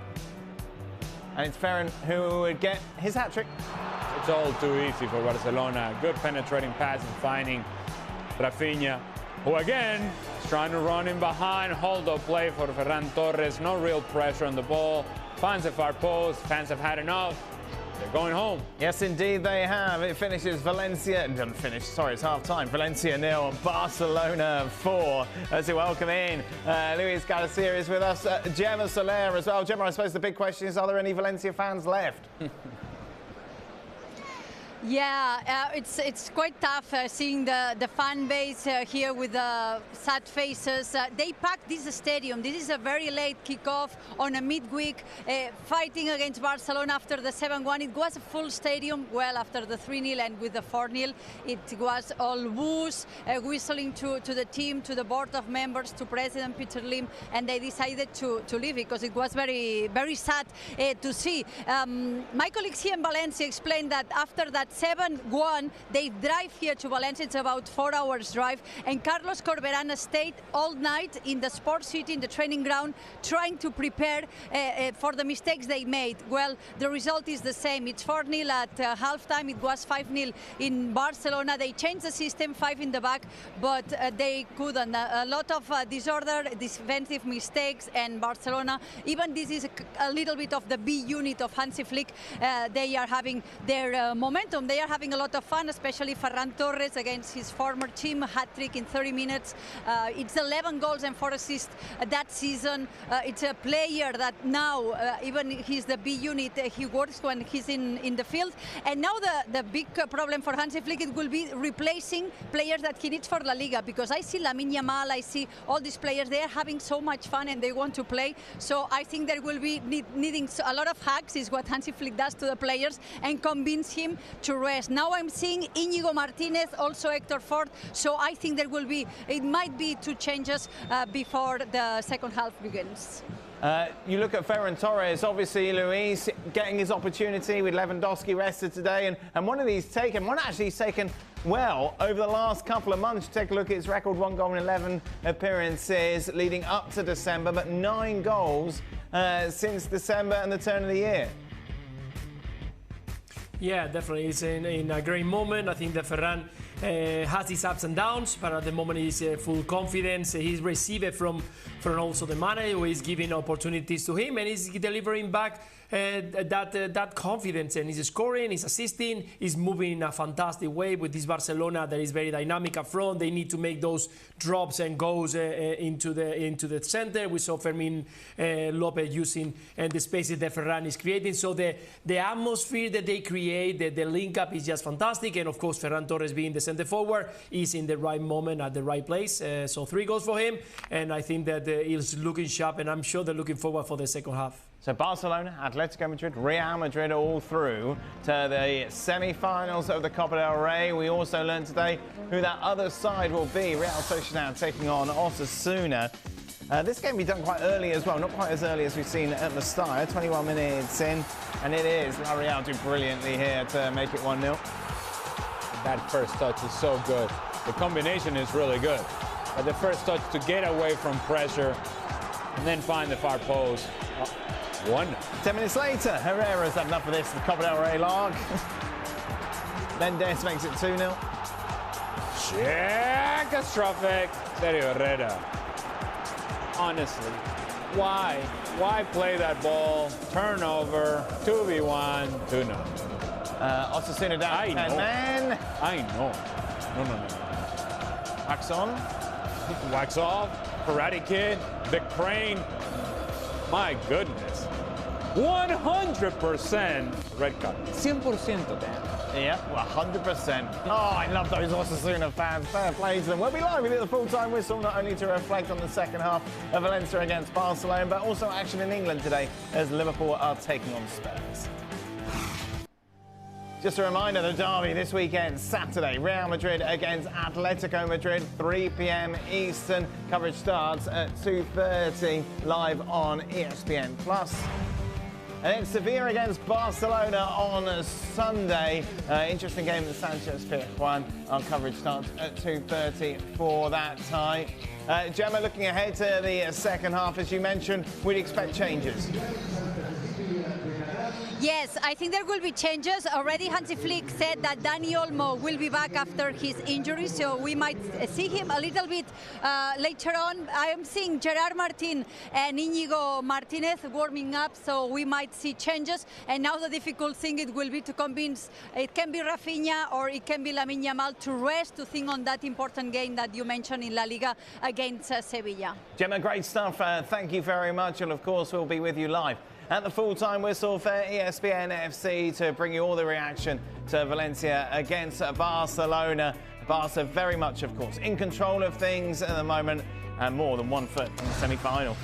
And it's Ferran who would get his hat-trick. It's all too easy for Barcelona. Good penetrating pass and finding Rafinha, who again is trying to run in behind. Hold-up play for Ferran Torres. No real pressure on the ball. Finds the far post. Fans have had enough. They're going home. Yes, indeed they have. It finishes Valencia. It doesn't finish. Sorry, it's half-time. Valencia 0, Barcelona 4. As we welcome in Luis Garcia is with us. Gemma Soler as well. Gemma, I suppose the big question is, are there any Valencia fans left? Yeah, it's quite tough seeing the fan base here with the sad faces. They packed this stadium. This is a very late kickoff on a midweek, fighting against Barcelona after the 7-1. It was a full stadium. Well, after the 3-0 and with the 4-0, it was all woos, whistling to the team, to the board of members, to President Peter Lim, and they decided to leave because it was very, very sad to see. My colleagues here in Valencia explained that after that 7-1, they drive here to Valencia. It's about 4 hours drive, and Carlos Corberán stayed all night in the sports city, in the training ground, trying to prepare for the mistakes they made. Well, the result is the same. It's 4-0 at halftime. It was 5-0 in Barcelona. They changed the system, 5 in the back, but they couldn't. A lot of disorder, defensive mistakes, and Barcelona, even this is a little bit of the B unit of Hansi Flick. They are having their momentum. They are having a lot of fun, especially Ferran Torres against his former team, hat-trick in 30 minutes. It's 11 goals and 4 assists that season. It's a player that now, even he's the B unit, he works when he's in the field. And now the big problem for Hansi Flick, it will be replacing players that he needs for La Liga, because I see Lamine Yamal, I see all these players, they are having so much fun and they want to play. So I think there will be needing a lot of hacks, is what Hansi Flick does to the players, and convince him to rest. Now I'm seeing Íñigo Martínez, also Héctor Ford, so I think there will be, it might be 2 changes before the second half begins. You look at Ferran Torres, obviously Luis getting his opportunity with Lewandowski rested today, and one actually he's taken well over the last couple of months. Take a look at his record, 1 goal in 11 appearances leading up to December, but 9 goals since December and the turn of the year. Yeah, definitely. It's in a great moment. I think that Ferran has his ups and downs, but at the moment he's full confidence. He's received from also the manager, who is giving opportunities to him, and he's delivering back that confidence, and he's scoring, he's assisting, he's moving in a fantastic way with this Barcelona that is very dynamic up front. They need to make those drops and goes into the center. We saw Fermin Lopez using the spaces that Ferran is creating. So the atmosphere that they create, the link up is just fantastic. And of course, Ferran Torres being the center forward is in the right moment at the right place. So 3 goals for him, and I think that he's looking sharp, and I'm sure they're looking forward for the second half. So Barcelona, Atletico Madrid, Real Madrid all through to the semi-finals of the Copa del Rey. We also learned today who that other side will be. Real Sociedad taking on Osasuna. This game will be done quite early as well, not quite as early as we've seen at the start. 21 minutes in, and it is. La Real do brilliantly here to make it 1-0. That first touch is so good. The combination is really good. But the first touch to get away from pressure and then find the far post. 1. 10 minutes later, Herrera's had enough of this, the Copa del Rey log. Mendes makes it 2-0. Catastrophic. Sergio Herrera. Honestly, why? Why play that ball? Turnover, 2v1, 2-0. Osasuna down 10 men. I know. No. Wax on. Wax off. Karate Kid. The crane. My goodness. 100% red card. 100%, Dan. Yeah, 100%. Oh, I love those Osasuna fans. Fair play to them. We'll be live with the full-time whistle, not only to reflect on the second half of Valencia against Barcelona, but also action in England today as Liverpool are taking on Spurs. Just a reminder, the derby this weekend, Saturday, Real Madrid against Atletico Madrid, 3 p.m. Eastern. Coverage starts at 2:30 live on ESPN+. And then Sevilla against Barcelona on Sunday. Interesting game at the Sanchez Pizjuán. Our coverage starts at 2:30 for that tie. Gemma, looking ahead to the second half, as you mentioned, we'd expect changes. Yes, I think there will be changes. Already Hansi Flick said that Dani Olmo will be back after his injury, so we might see him a little bit later on. I am seeing Gerard Martin and Íñigo Martínez warming up, so we might see changes. And now the difficult thing it will be to convince, it can be Rafinha or it can be Lamine Yamal to rest, to think on that important game that you mentioned in La Liga against Sevilla. Gemma, great stuff. Thank you very much. And of course, we'll be with you live at the full-time whistle for ESPN FC to bring you all the reaction to Valencia against Barcelona. Barca very much, of course, in control of things at the moment and more than 1 foot in the semi-final.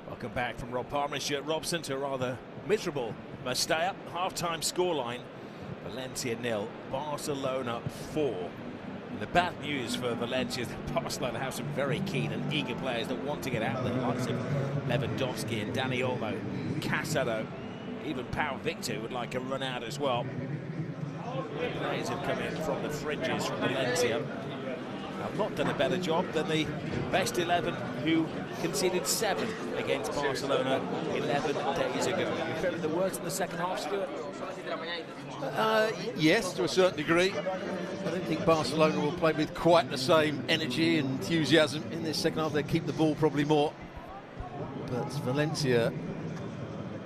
Welcome back from Rob Palmer, Stuart Robson, to a rather miserable Mestalla. Half-time scoreline, Valencia 0, Barcelona 4. And the bad news for Valencia is that Barcelona have some very keen and eager players that want to get out there, likes of Lewandowski and Dani Olmo, Casado, even Pau Victor would like a run out as well. The players have come in from the fringes from Valencia. Have not done a better job than the best 11 who conceded 7 against Barcelona 11 days ago. You feeling the worst in the second half, Stuart? Yes, to a certain degree. I don't think Barcelona will play with quite the same energy and enthusiasm in this second half. They keep the ball probably more. But Valencia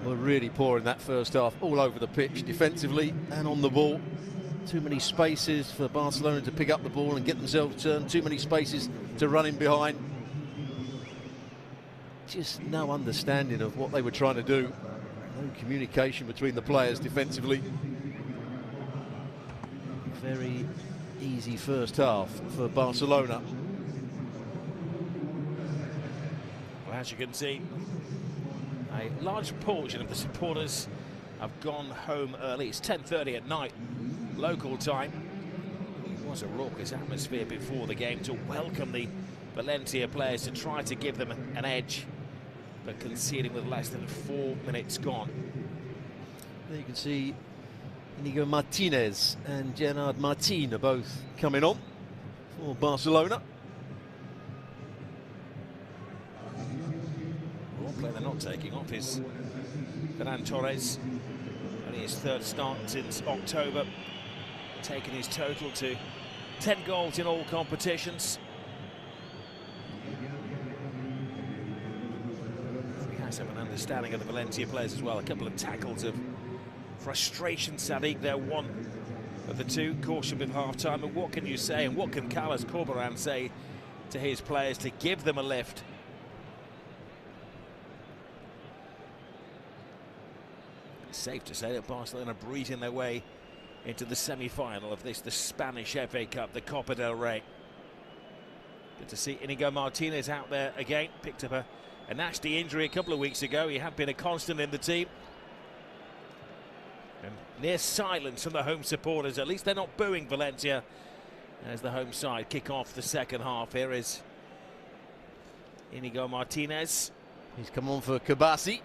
were really poor in that first half, all over the pitch, defensively and on the ball. Too many spaces for Barcelona to pick up the ball and get themselves turned. Too many spaces to run in behind. Just no understanding of what they were trying to do. No communication between the players defensively. Very easy first half for Barcelona. Well, as you can see, a large portion of the supporters have gone home early. It's 10:30 at night, local time. It was a raucous atmosphere before the game to welcome the Valencia players, to try to give them an edge, but conceding with less than 4 minutes gone. There you can see Inigo Martinez and Gerard Martin are both coming on for Barcelona. One player they're not taking off is Ferran Torres. Only his third start since October, taking his total to 10 goals in all competitions. He has some understanding of the Valencia players as well. A couple of tackles of frustration, Sadiq. They're one of the two. Caution with half-time. And what can you say, and what can Carlos Corberán say to his players to give them a lift? It's safe to say that Barcelona are breezing their way into the semi-final of this, the Spanish FA Cup, the Copa del Rey. Good to see Inigo Martinez out there again. Picked up a nasty injury a couple of weeks ago. He had been a constant in the team. And near silence from the home supporters. At least they're not booing Valencia as the home side kick off the second half. Here is Inigo Martinez. He's come on for Kabasi.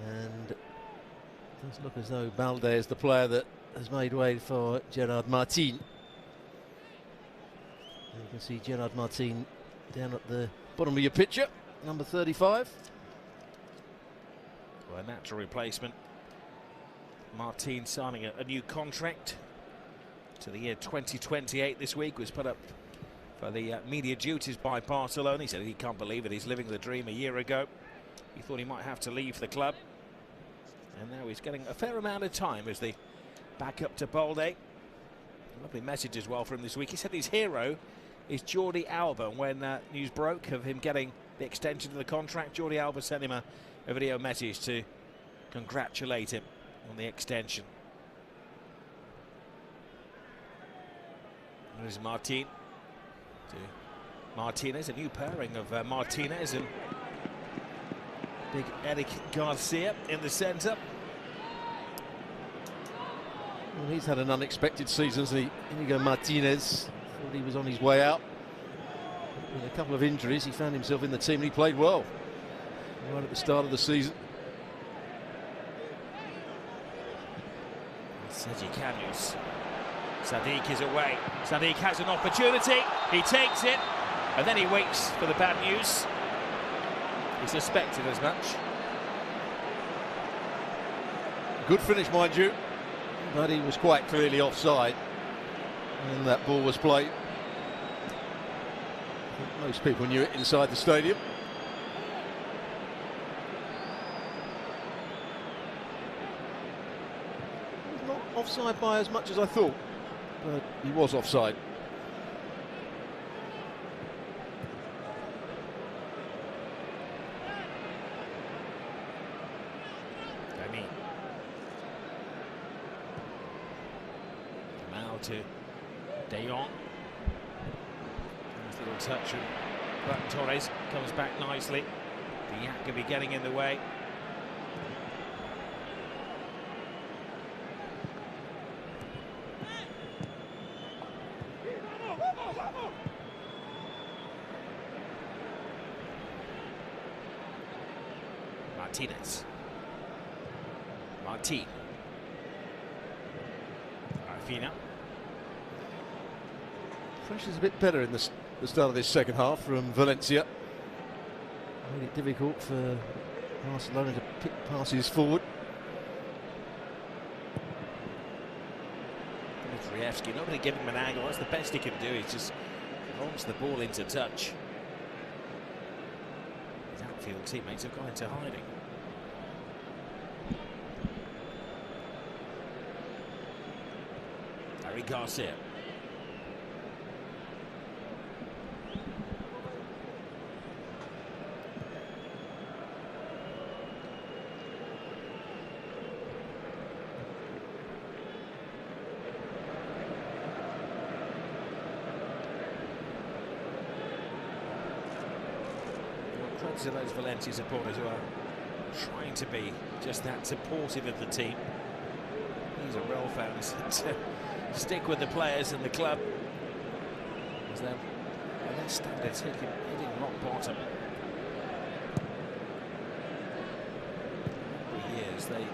And it does look as though Balde is the player that has made way for Gerard Martin. You can see Gerard Martin down at the bottom of your picture, number 35. Well, a natural replacement. Martin signing a new contract to the year 2028 this week. Was put up for the media duties by Barcelona. He said he can't believe it. He's living the dream. A year ago he thought he might have to leave the club, and now he's getting a fair amount of time as the backup to Balde. Lovely message as well from him this week. He said his hero is Jordi Alba. When news broke of him getting the extension of the contract, Jordi Alba sent him a video message to congratulate him on the extension. There's Martin to Martinez, a new pairing of Martinez and big Eric Garcia in the centre. Well, he's had an unexpected season, hasn't he? Inigo Martinez thought he was on his way out. With a couple of injuries, he found himself in the team and he played well right at the start of the season. Sergi Camus. Sadiq is away. Sadiq has an opportunity. He takes it, and then he waits for the bad news. He suspected as much. Good finish, mind you, but he was quite clearly offside when that ball was played. I think most people knew it inside the stadium. Not offside by as much as I thought, but he was offside. To De Jong. Nice little touch, but Torres comes back nicely. The Yak could be getting in the way. Martinez. Martin. Arfina. Pressure's a bit better in the start of this second half from Valencia. Made it difficult for Barcelona to pick passes forward. Dmitrievski, not going to give him an angle. That's the best he can do. He just launches the ball into touch. His outfield teammates have gone into hiding. Eric Garcia. Credit to those Valencia supporters who are trying to be just that supportive of the team. These are real fans to stick with the players and the club as their standards hitting rock bottom. For years they really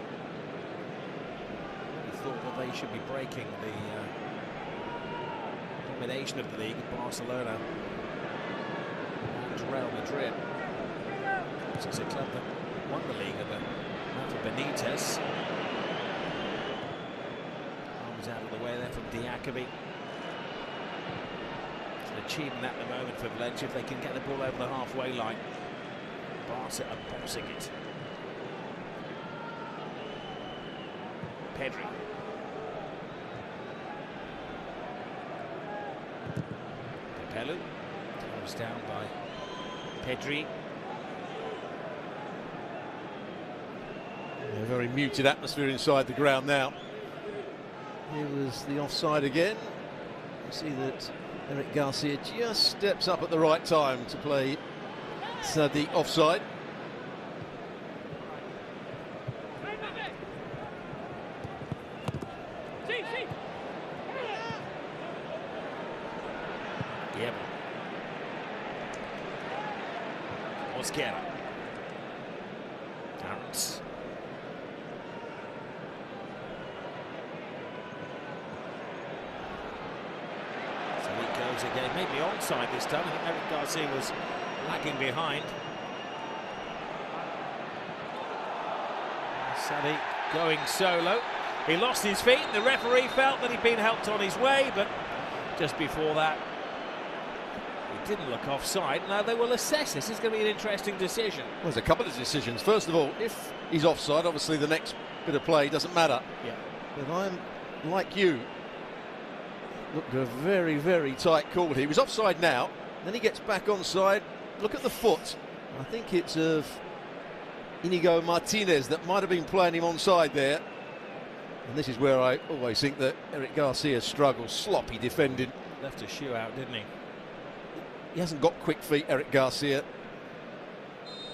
thought that they should be breaking the domination of the league at Barcelona and Real Madrid. It's a club that won the league under Rafa Benitez. Arms out of the way there from Diacobi. It's an achievement at the moment for Valencia if they can get the ball over the halfway line. Barca are bossing it. Pedri. Pepelu. Comes down by Pedri. A very muted atmosphere inside the ground now. Here was the offside again. You see that Eric Garcia just steps up at the right time to play the offside. Yep. Mosquera. Arms. Again, maybe onside this time. I think Eric Garcia was lagging behind. Sadi going solo. He lost his feet. The referee felt that he'd been helped on his way, but just before that, he didn't look offside. Now they will assess this. It's going to be an interesting decision. Well, there's a couple of decisions. First of all, if he's offside, obviously the next bit of play doesn't matter. Yeah. But I'm like you. Looked a very, very tight call. He was offside now, then he gets back onside. Look at the foot. I think it's of Inigo Martinez that might have been playing him onside there. And this is where I always think that Eric Garcia struggles. Sloppy defending. Left a shoe out, didn't he? He hasn't got quick feet, Eric Garcia.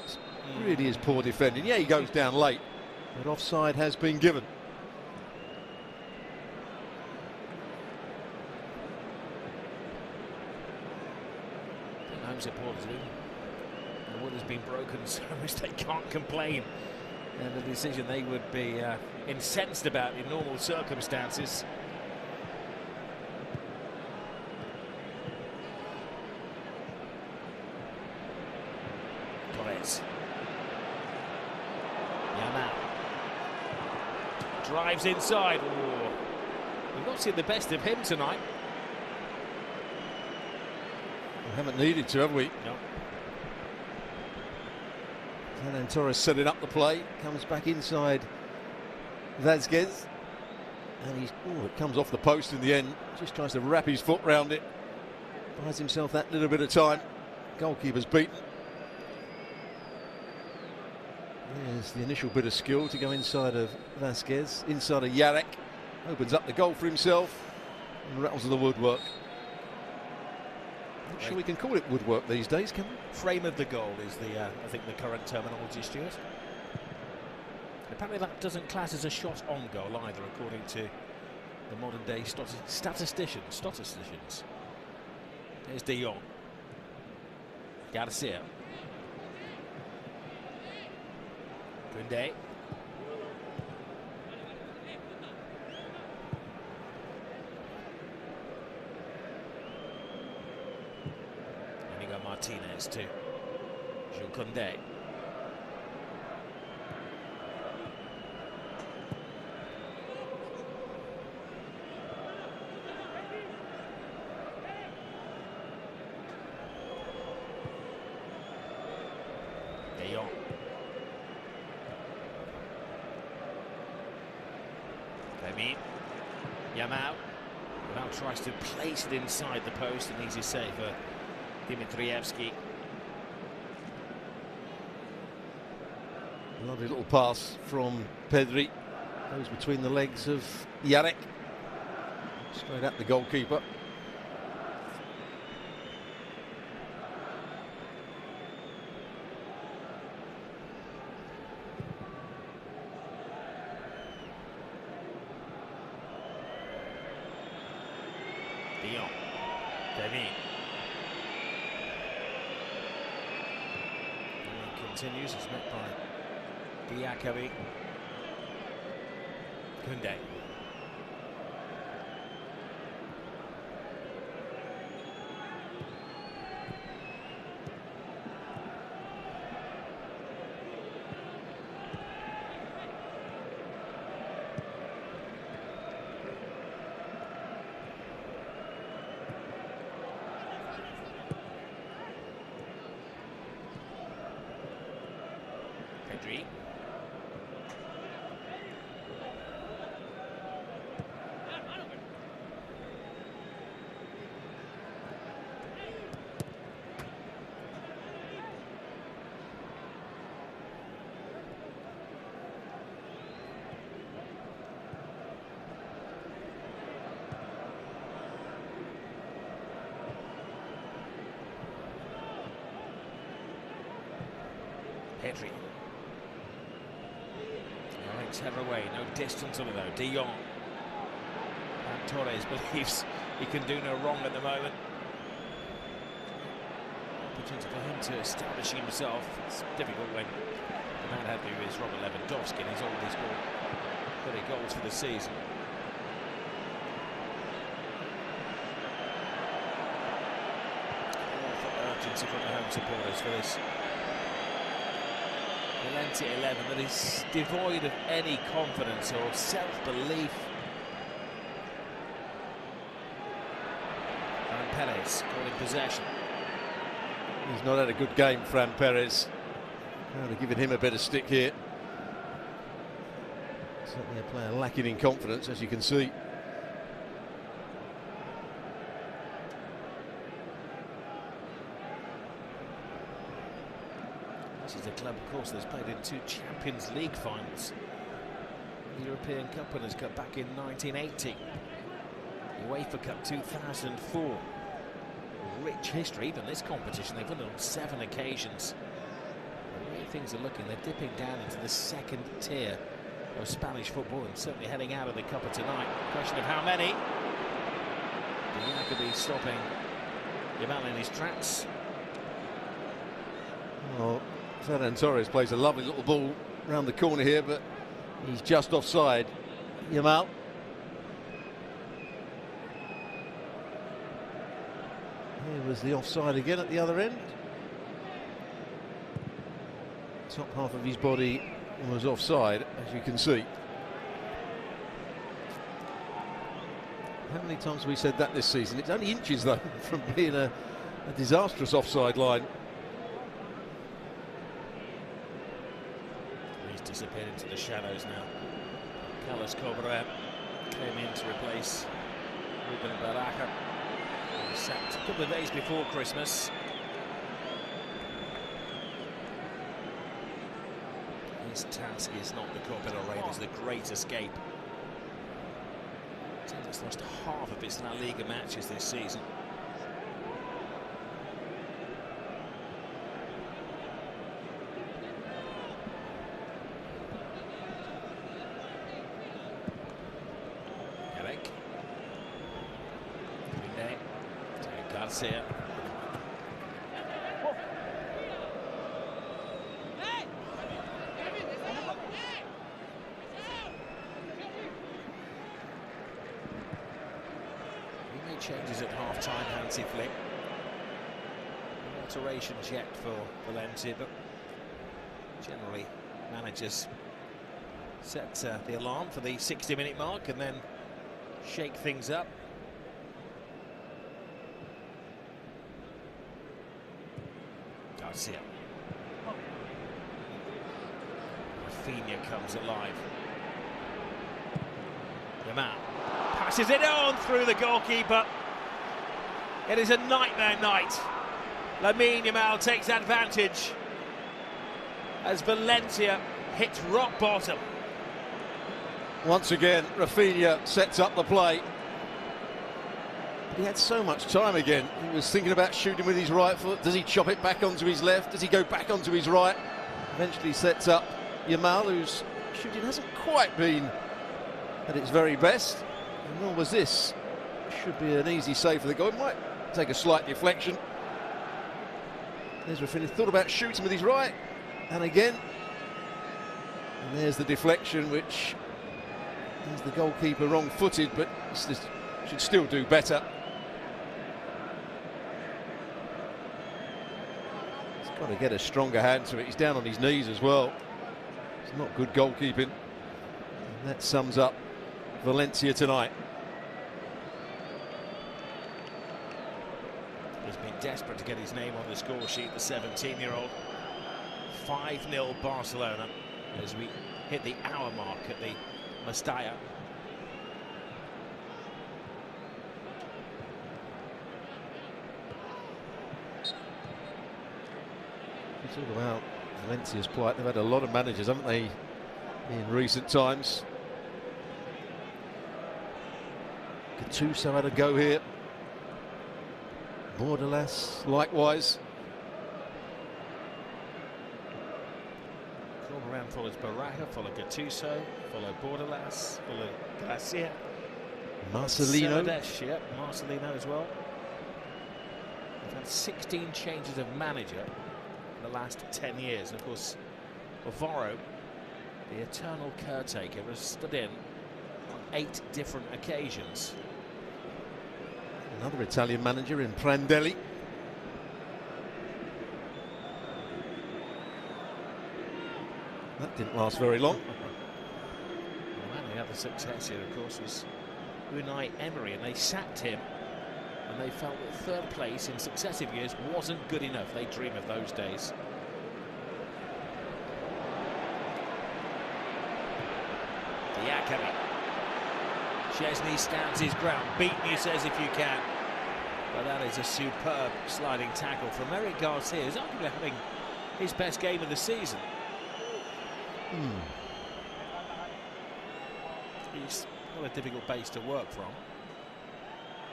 It really is poor defending. Yeah, he goes down late, but offside has been given. Supporters, the wood has been broken so much they can't complain, and a decision they would be incensed about in normal circumstances. Torres. Yamal drives inside. Ooh. We've not seen the best of him tonight. We haven't needed to, have we? No. And then Torres setting up the play, comes back inside Vázquez, and it comes off the post in the end. Just tries to wrap his foot round it, buys himself that little bit of time. Goalkeeper's beaten. There's the initial bit of skill to go inside of Vázquez, inside of Yarek, opens up the goal for himself and rattles the woodwork. Not sure we can call it woodwork these days, can we? Frame of the goal is the, I think, the current terminology, Stuart. Apparently that doesn't class as a shot on goal either, according to the modern day statisticians. Here's De Jong. Garcia. Koundé. Martinez to Jules Koundé. De Jong. Yamal. Now tries to place it inside the post, an easy save for Dimitrievski. Lovely little pass from Pedri. Goes between the legs of Yarek. Straight at the goalkeeper. Dion. Denis. Continues, it's met by Diakabi. Koundé. Pedri. Pedri. Alex header away, no distance on it though. De Jong. And Torres believes he can do no wrong at the moment. Opportunity for him to establish himself. It's difficult when the man had to is Robert Lewandowski, and he's already scored 30 goals for the season. All for urgency from the home supporters for this Valencia 11 that is devoid of any confidence or self-belief. And Perez calling possession. He's not had a good game, Fran Perez. They're giving him a bit of stick here. Certainly a player lacking in confidence, as you can see. This is a club, of course, that's played in 2 Champions League finals. The European Cup Winners' Cup back in 1980. The UEFA Cup 2004. Rich history, even this competition. They've won it on 7 occasions. The way things are looking, they're dipping down into the 2nd tier of Spanish football and certainly heading out of the Copa tonight. Question of how many. Diakabi stopping Yamal in his tracks. Well, Ferran Torres plays a lovely little ball round the corner here, but he's just offside. Yamal. Here was the offside again at the other end. Top half of his body was offside, as you can see. How many times have we said that this season? It's only inches, though, from being a disastrous offside line. He's disappeared into the shadows now. Carlos Corberán came in to replace Ruben Baraja. He was sacked a couple of days before Christmas. His task is not the Copa del Rey, it's the Great Escape. The team that's lost half of its La Liga matches this season. Eric. Koundé. Garcia. Changes at half-time, Hansi Flick. No alterations yet for Valencia, but generally managers set the alarm for the 60-minute mark and then shake things up. Garcia. Rafinha comes alive. Yamal. Passes it on through the goalkeeper. It is a nightmare night. Lamine Yamal takes advantage as Valencia hits rock bottom. Once again, Rafinha sets up the play. He had so much time again. He was thinking about shooting with his right foot. Does he chop it back onto his left? Does he go back onto his right? Eventually sets up Yamal, whose shooting hasn't quite been at its very best. And nor was this. Should be an easy save for the goal. It might take a slight deflection. There's Rafinha, thought about shooting with his right. And again. And there's the deflection, which is the goalkeeper wrong-footed, but this should still do better. He's got to get a stronger hand to it. He's down on his knees as well. It's not good goalkeeping. And that sums up Valencia tonight. He's been desperate to get his name on the score sheet, the 17-year-old. 5-0 Barcelona as we hit the hour mark at the Mestalla. It's all about Valencia's plight. They've had a lot of managers, haven't they, in recent times. Gattuso had a go here. Bordalas, likewise. Corberan follows Baraja, follow Gattuso, follow Bordalas, follow Gracia. Marcelino. Yeah, Marcelino as well. They've had 16 changes of manager in the last 10 years. And of course, Alvaro, the eternal caretaker, has stood in on 8 different occasions. Another Italian manager in Prandelli. That didn't last very long. Well, the other success here, of course, was Unai Emery, and they sacked him, and they felt that 3rd place in successive years wasn't good enough. They dream of those days. Diakami. Chesney stands his ground. Beat me, says if you can. But that is a superb sliding tackle from Eric Garcia, who's arguably having his best game of the season. He's got a difficult base to work from.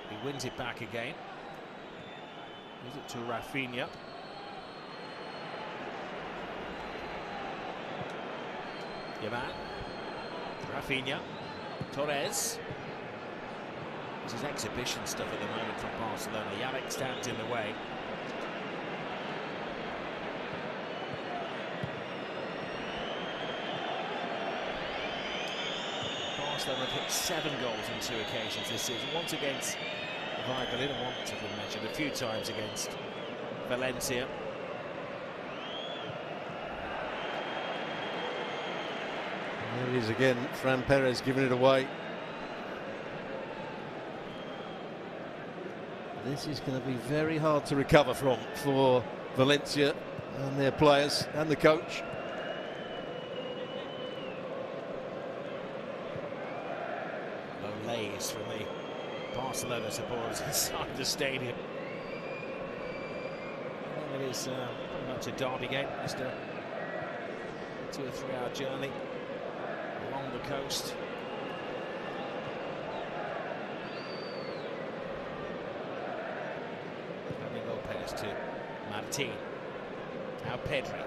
He wins it back again. Gives it to Rafinha. Yamal. Rafinha. Torres. This is exhibition stuff at the moment from Barcelona. Yannick stands in the way. Barcelona have hit 7 goals on 2 occasions this season. Once against Valladolid and once, as we mentioned, a few times against Valencia. There he is again, Fran Perez giving it away. This is going to be very hard to recover from for Valencia and their players and the coach. Low lays from the Barcelona supporters inside the stadium. It is pretty much a derby game. Just a 2 or 3 hour journey along the coast. Lopez to Martin. Now Pedri.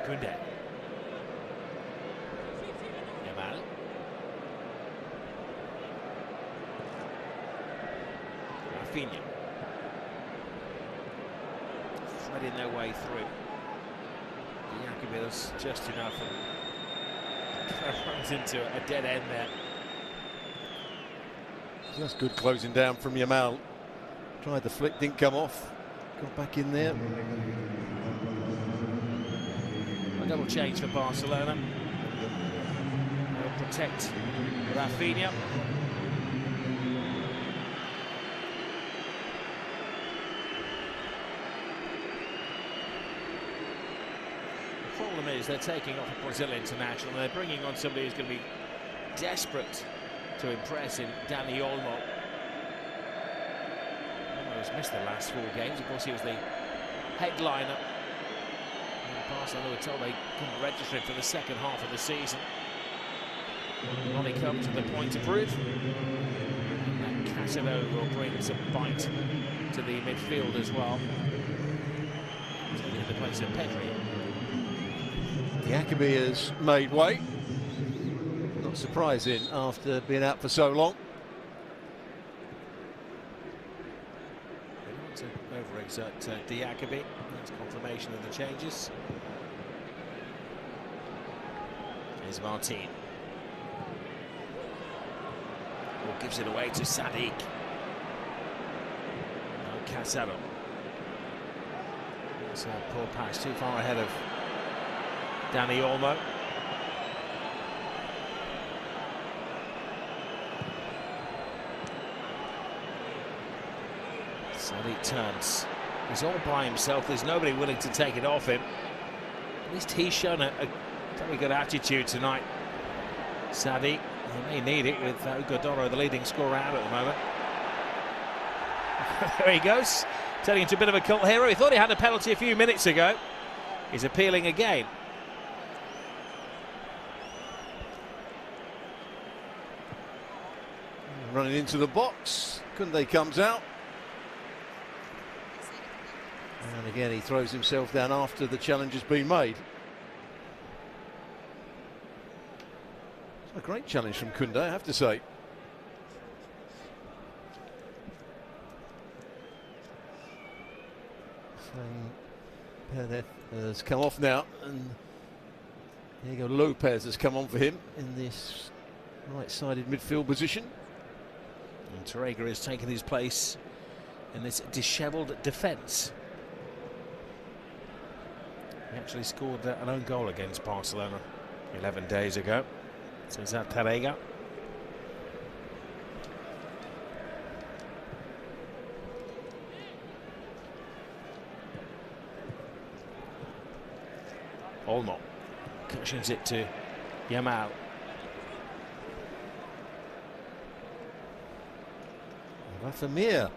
Koundé. Yamal. Rafinha. Threading their way through. Diakami just enough and runs into a dead end there. Just good closing down from Yamal. Tried the flick, didn't come off. Got back in there. A double change for Barcelona. They'll protect Rafinha. The problem is they're taking off a Brazil international and they're bringing on somebody who's going to be desperate to impress in Dani Olmo. Almost missed the last 4 games. Of course, he was the headliner. And Barcelona were told they couldn't register him for the second half of the season. On he comes with a point to prove. And Casado will bring some bite to the midfield as well. Taking the place of Pedri. Jacobi has made way. Not surprising after being out for so long. They want to overexert Diacobi. That's confirmation of the changes. Here's Martin. Who gives it away to Sadiq. No, Casado. It's a poor pass, too far ahead of Dani Olmo. Sadiq turns. He's all by himself. There's nobody willing to take it off him. At least he's shown a very good attitude tonight. Sadiq, he may need it with Ugodoro, the leading scorer, out at the moment. There he goes, turning into a bit of a cult hero. He thought he had a penalty a few minutes ago. He's appealing again. Running into the box, Koundé comes out. And again, he throws himself down after the challenge has been made. It's a great challenge from Koundé, I have to say. Perez has come off now, and Diego Lopez has come on for him in this right-sided midfield position. And Tarrega has taken his place in this dishevelled defence. He actually scored an own goal against Barcelona 11 days ago. So is that Tarrega? Olmo cushions it to Yamal. Rafa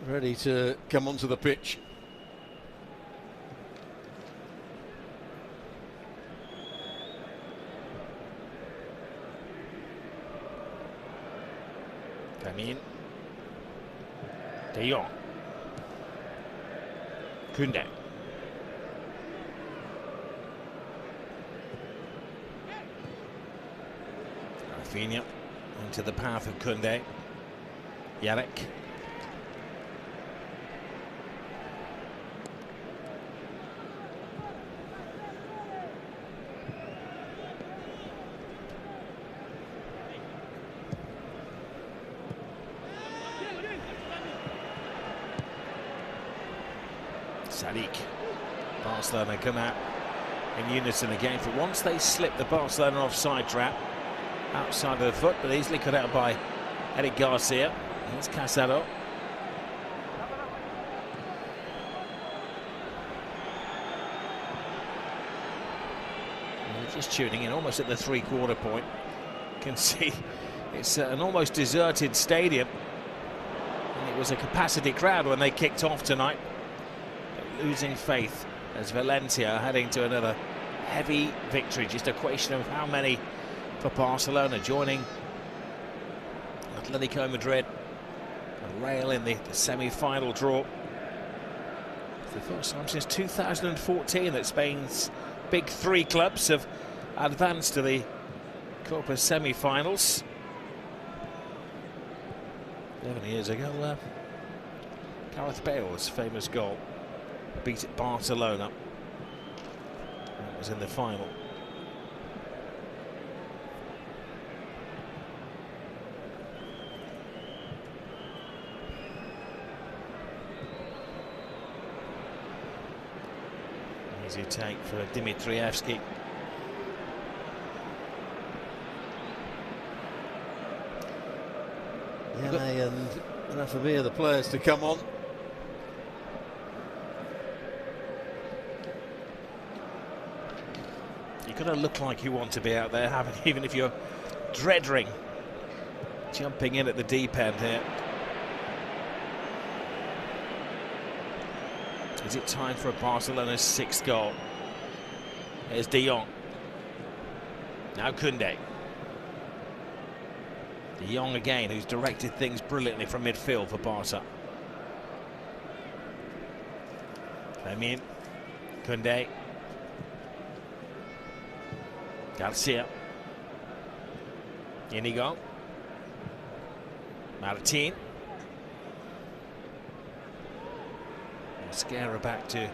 ready to come onto the pitch. Kamin. De Jong. Koundé. Rafinha into the path of Koundé. Yannick. Sadiq. Barcelona come out in unison again. For once they slip the Barcelona offside trap outside of the foot, but easily cut out by Eric Garcia. Here's Casado. Just tuning in almost at the three-quarter point. You can see it's an almost deserted stadium. And it was a capacity crowd when they kicked off tonight. But losing faith as Valencia are heading to another heavy victory. Just a question of how many for Barcelona, joining Atletico Madrid and Real in the semi-final draw. It's the first time since 2014 that Spain's big 3 clubs have advanced to the Copa semi-finals. 11 years ago, Gareth Bale's famous goal beat Barcelona. That was in the final. Easy take for Dimitrievski. Yannick and Rafa, the players to come on. You've got to look like you want to be out there, even if you're dreading jumping in at the deep end here. Is it time for Barcelona's 6th goal? Here's De Jong. Now Koundé. De Jong again, who's directed things brilliantly from midfield for Barca. Lamine. Koundé. Garcia. Inigo. Martin. Scare her back to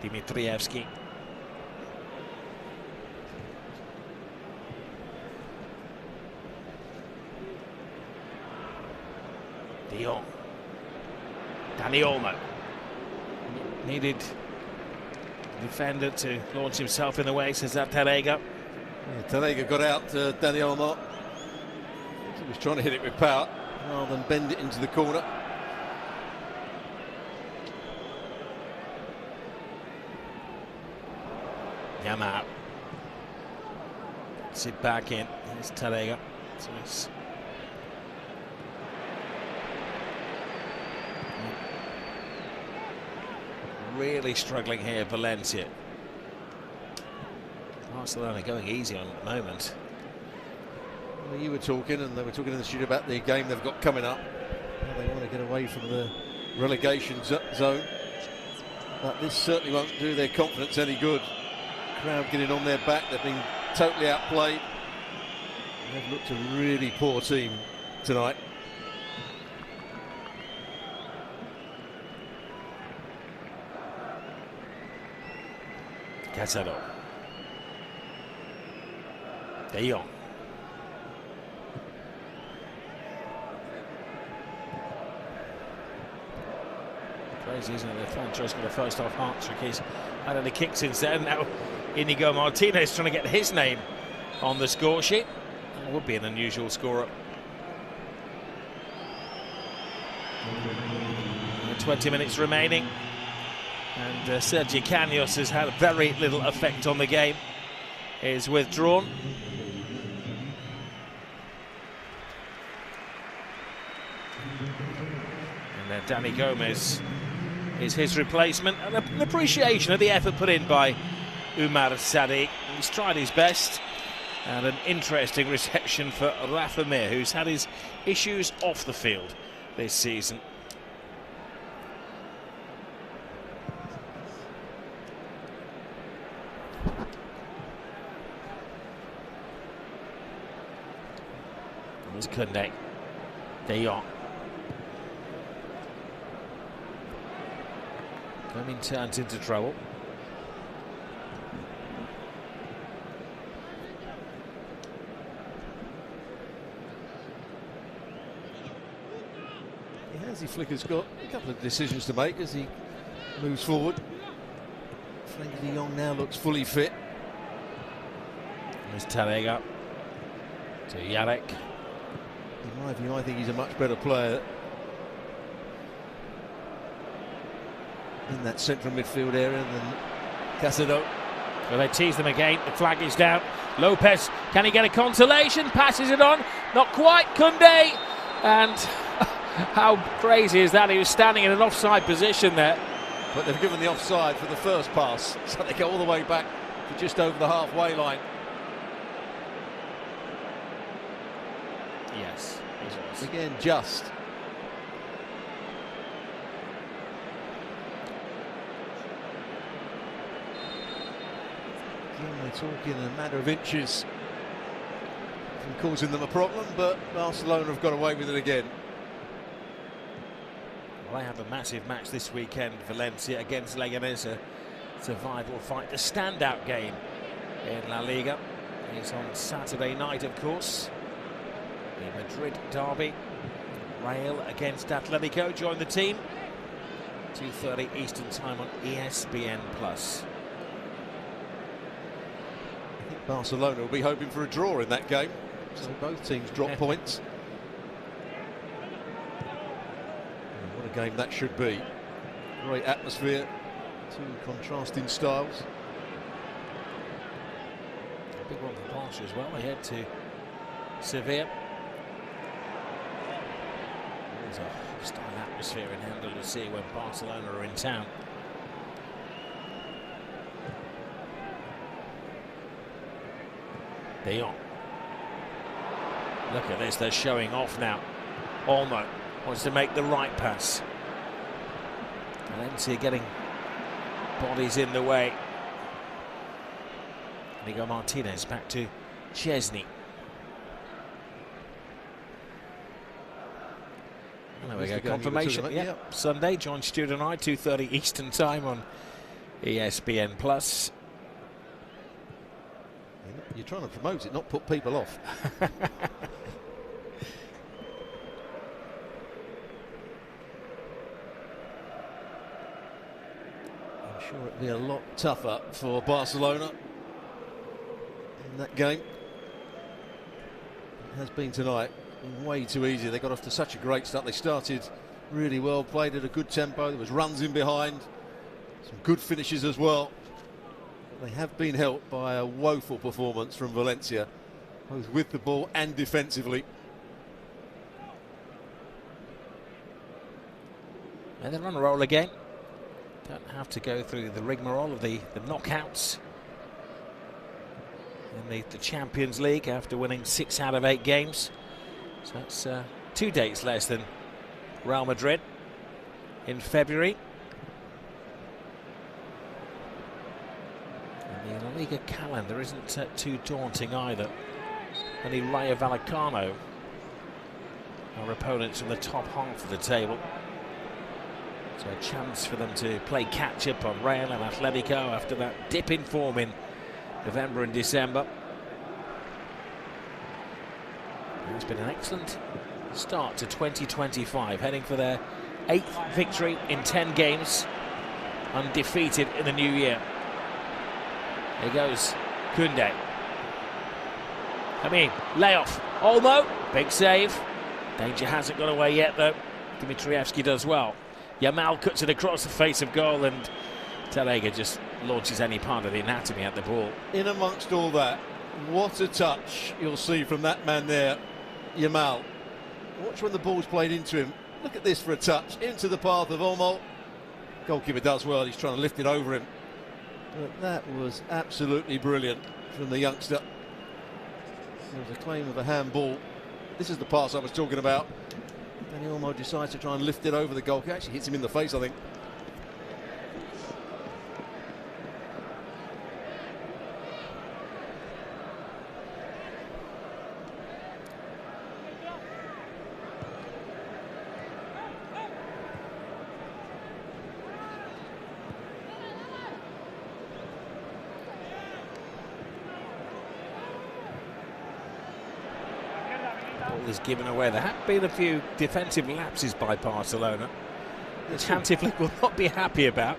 Dimitrievski. De Jong. Dani Olmo. Needed the defender to launch himself in the way, says that Tarega. Yeah, Tarega got out to Dani Olmo. He was trying to hit it with power rather than bend it into the corner. Yamal. Sit back in. Here's Tarega. So it's really struggling here, Valencia. Barcelona going easy on at the moment. Well, you were talking, and they were talking in the studio about the game they've got coming up. How they want to get away from the relegation zone. But this certainly won't do their confidence any good. Crowd getting on their back. They've been totally outplayed. They've looked a really poor team tonight. Casado. De Jong. Crazy, isn't it? They're trying to get a first half hat trick. He's had any kicks since then. Now Inigo Martinez trying to get his name on the score sheet. That would be an unusual scorer. 20 minutes remaining. And Sergio Caños has had very little effect on the game. Is withdrawn. And then Danny Gomez is his replacement. And an appreciation of the effort put in by Umar Sadiq. He's tried his best. And an interesting reception for Rafa Mir, who's had his issues off the field this season. There's Koundé. De Jong. Coming turns into trouble. Flicker's got a couple of decisions to make as he moves forward. Frankie de Jong now looks fully fit. There's Tarega to Yarek. In my view, I think he's a much better player in that central midfield area than Casado. Well, they tease them again. The flag is down. Lopez, can he get a consolation? Passes it on. Not quite. Koundé. And how crazy is that? He was standing in an offside position there. But they've given the offside for the first pass, so they go all the way back to just over the halfway line. Yes, it was. Again, just. Again, we're talking a matter of inches from causing them a problem, but Barcelona have got away with it again. Well, they have a massive match this weekend, Valencia against Leganés, a survival fight. The standout game in La Liga is on Saturday night, of course. The Madrid derby. Real against Atletico. Join the team. 2:30 Eastern time on ESPN+. I think Barcelona will be hoping for a draw in that game, so both teams drop points. What a game that should be. Great atmosphere, two contrasting styles. A big one for Barca as well. They head to Sevilla. There's a hostile atmosphere in Andalusia when Barcelona are in town. De Jong. Look at this, they're showing off now. Olmo wants to make the right pass. Valencia getting bodies in the way. Inigo Martinez back to Chesney. And there we go, confirmation. Yep. Sunday, John Stewart and I, 2:30 Eastern Time on ESPN Plus. You're trying to promote it, not put people off. I'm sure it'll be a lot tougher for Barcelona in that game. It has been tonight. Way too easy. They got off to such a great start. They started really well, played at a good tempo. There was runs in behind, some good finishes as well. They have been helped by a woeful performance from Valencia, both with the ball and defensively. And they're on a roll again. Don't have to go through the rigmarole of the knockouts in the Champions League after winning 6 out of 8 games. So that's 2 days less than Real Madrid in February. And the La Liga calendar isn't too daunting either. Only Rayo Vallecano are opponents in the top half of the table. So a chance for them to play catch-up on Real and Atletico after that dip in form in November and December. And it's been an excellent start to 2025, heading for their 8th victory in 10 games, undefeated in the new year. Here goes Koundé. Come in, layoff. Olmo, big save. Danger hasn't got away yet though. Dimitrievski does well. Yamal cuts it across the face of goal, and Telega just launches any part of the anatomy at the ball. In amongst all that, what a touch you'll see from that man there, Yamal. Watch when the ball's played into him. Look at this for a touch into the path of Olmo. Goalkeeper does well, he's trying to lift it over him. But that was absolutely brilliant from the youngster. There was a claim of a handball. This is the pass I was talking about. Dani Olmo decides to try and lift it over the goalkeeper. Actually hits him in the face, I think. Is given away. There have been a few defensive lapses by Barcelona, which Hansi Flick will not be happy about.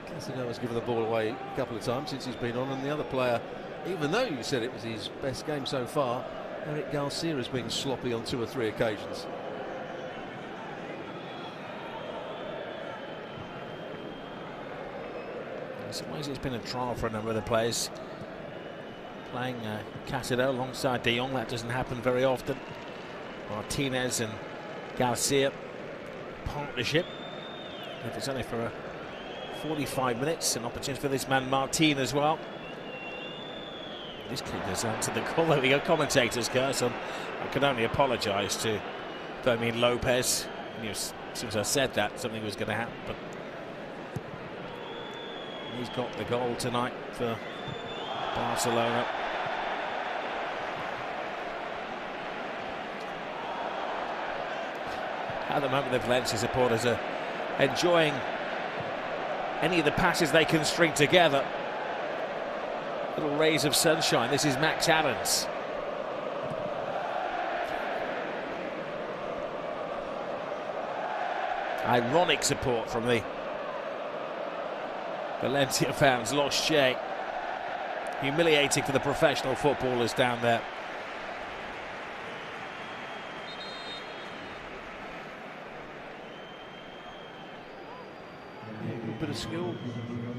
Casadel has given the ball away a couple of times since he's been on, and the other player, even though you said it was his best game so far, Eric Garcia has been sloppy on 2 or 3 occasions. In some ways it's been a trial for a number of the players. Playing Casadel alongside De Jong, that doesn't happen very often. Martinez and Garcia partnership. If it's only for 45 minutes, an opportunity for this man Martin as well. This kid has answered the call. There we go, commentators curse. I can only apologise to Fermin Lopez. As soon as I said that, something was going to happen. But he's got the goal tonight for Barcelona. At the moment, the Valencia supporters are enjoying any of the passes they can string together. Little rays of sunshine. This is Max Aarons. Ironic support from the Valencia fans. Lost Shea. Humiliating for the professional footballers down there. bit of skill.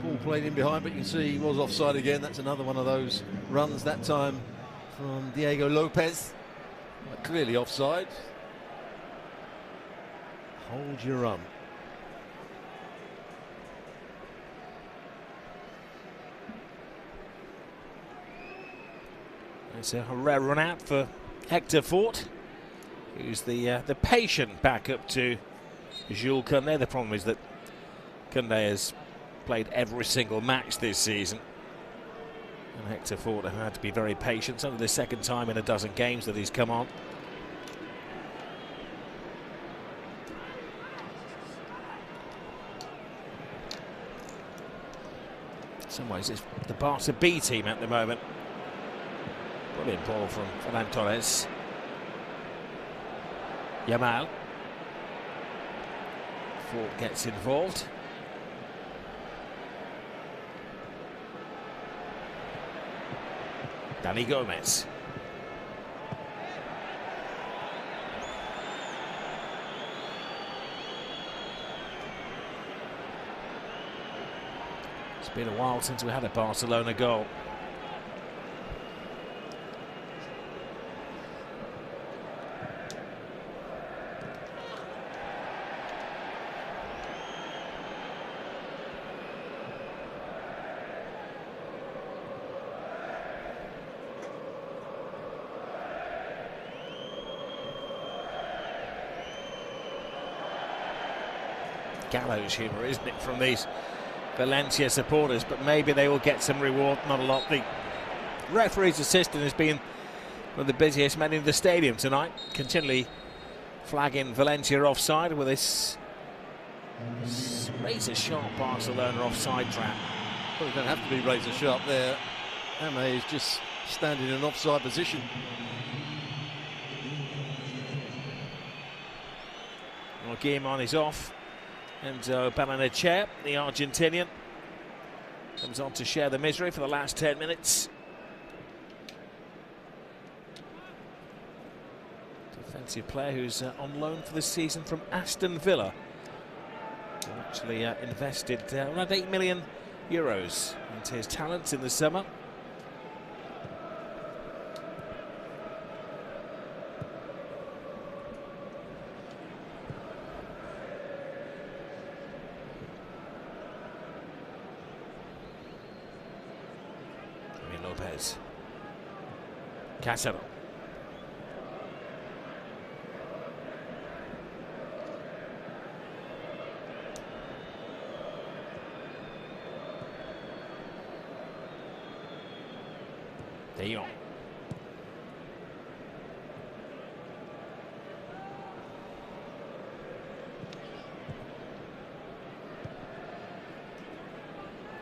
Ball played in behind, but you can see he was offside again. That's another one of those runs, that time from Diego Lopez. But clearly offside. Hold your run. It's a rare run out for Hector Fort, who's the patient backup to Jules Koundé. The problem is that Koundé has played every single match this season, and Hector Fort has had to be very patient. It's only the second time in a dozen games that he's come on. In some ways, it's the Barca B team at the moment. Brilliant ball from Ferran Torres. Yamal. Fort gets involved. Dani Gomez. It's been a while since we had a Barcelona goal. Gallows humour, isn't it, from these Valencia supporters? But maybe they will get some reward. Not a lot. The referee's assistant has been one of the busiest men in the stadium tonight, continually flagging Valencia offside with this razor sharp Barcelona offside trap. Well, it don't have to be razor sharp there. Ame is just standing in an offside position. Well, Guillemon is off. And Benacer, the Argentinian, comes on to share the misery for the last 10 minutes. Defensive player who's on loan for the season from Aston Villa. Who actually invested around €8 million into his talents in the summer. Lopez. Casero. De Jong.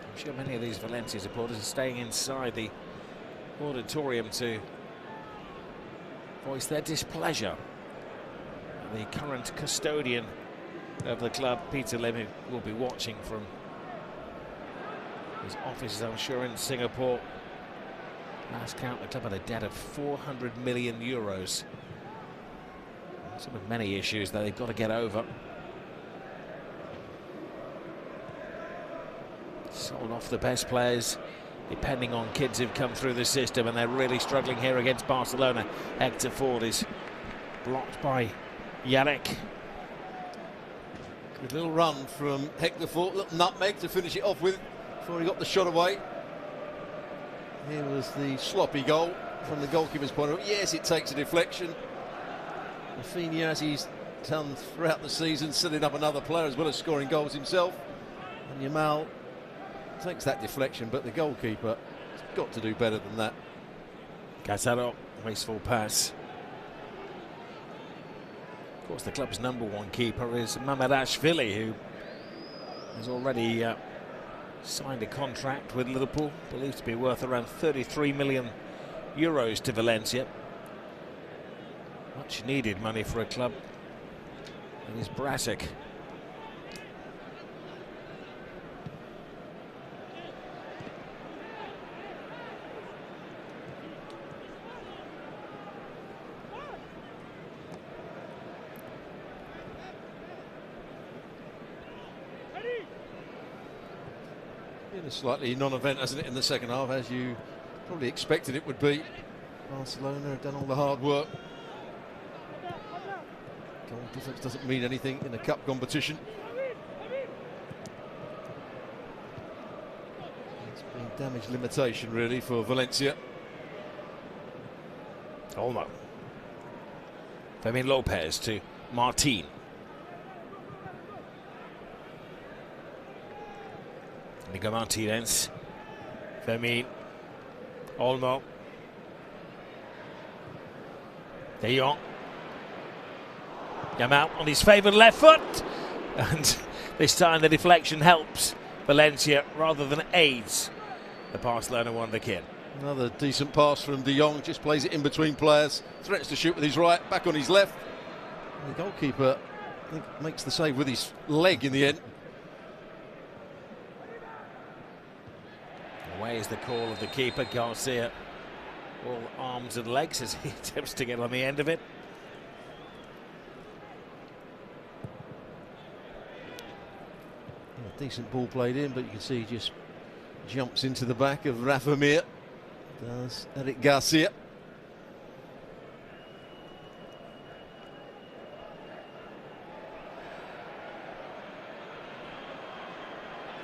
I'm sure many of these Valencia supporters are staying inside the auditorium to voice their displeasure. The current custodian of the club, Peter Lim, who will be watching from his offices, I'm sure, in Singapore. Last count, the club had a debt of €400 million. Some of many issues that they've got to get over. Sold off the best players, depending on kids who've come through the system, and they're really struggling here against Barcelona. Hector Fort is blocked by Yannick. Good little run from Hector Fort, little nutmeg to finish it off with before he got the shot away. Here was the sloppy goal from the goalkeeper's point of view. Yes, it takes a deflection. Rafinha, as he's done throughout the season, setting up another player as well as scoring goals himself. And Yamal takes that deflection, but the goalkeeper has got to do better than that. Casado, wasteful pass. Of course, the club's #1 keeper is Mamardashvili, who has already signed a contract with Liverpool, believed to be worth around €33 million to Valencia. Much needed money for a club that is brassic. been a slightly non-event, hasn't it, in the second half, as you probably expected it would be. Barcelona have done all the hard work. Goal difference doesn't mean anything in a cup competition. It's been damage limitation, really, for Valencia. Olmo. Fermin Lopez to Martin. Nico Martinez. Fermin. Olmo. De Jong. Yamal on his favoured left foot. And this time the deflection helps Valencia rather than aids the Barcelona wonderkid. Another decent pass from De Jong, just plays it in between players, threatens to shoot with his right, back on his left. And the goalkeeper, I think, makes the save with his leg in the end. Away is the call of the keeper, Garcia. All arms and legs as he attempts to get on the end of it. A decent ball played in, but you can see he just jumps into the back of Rafa Mir. Does Eric Garcia.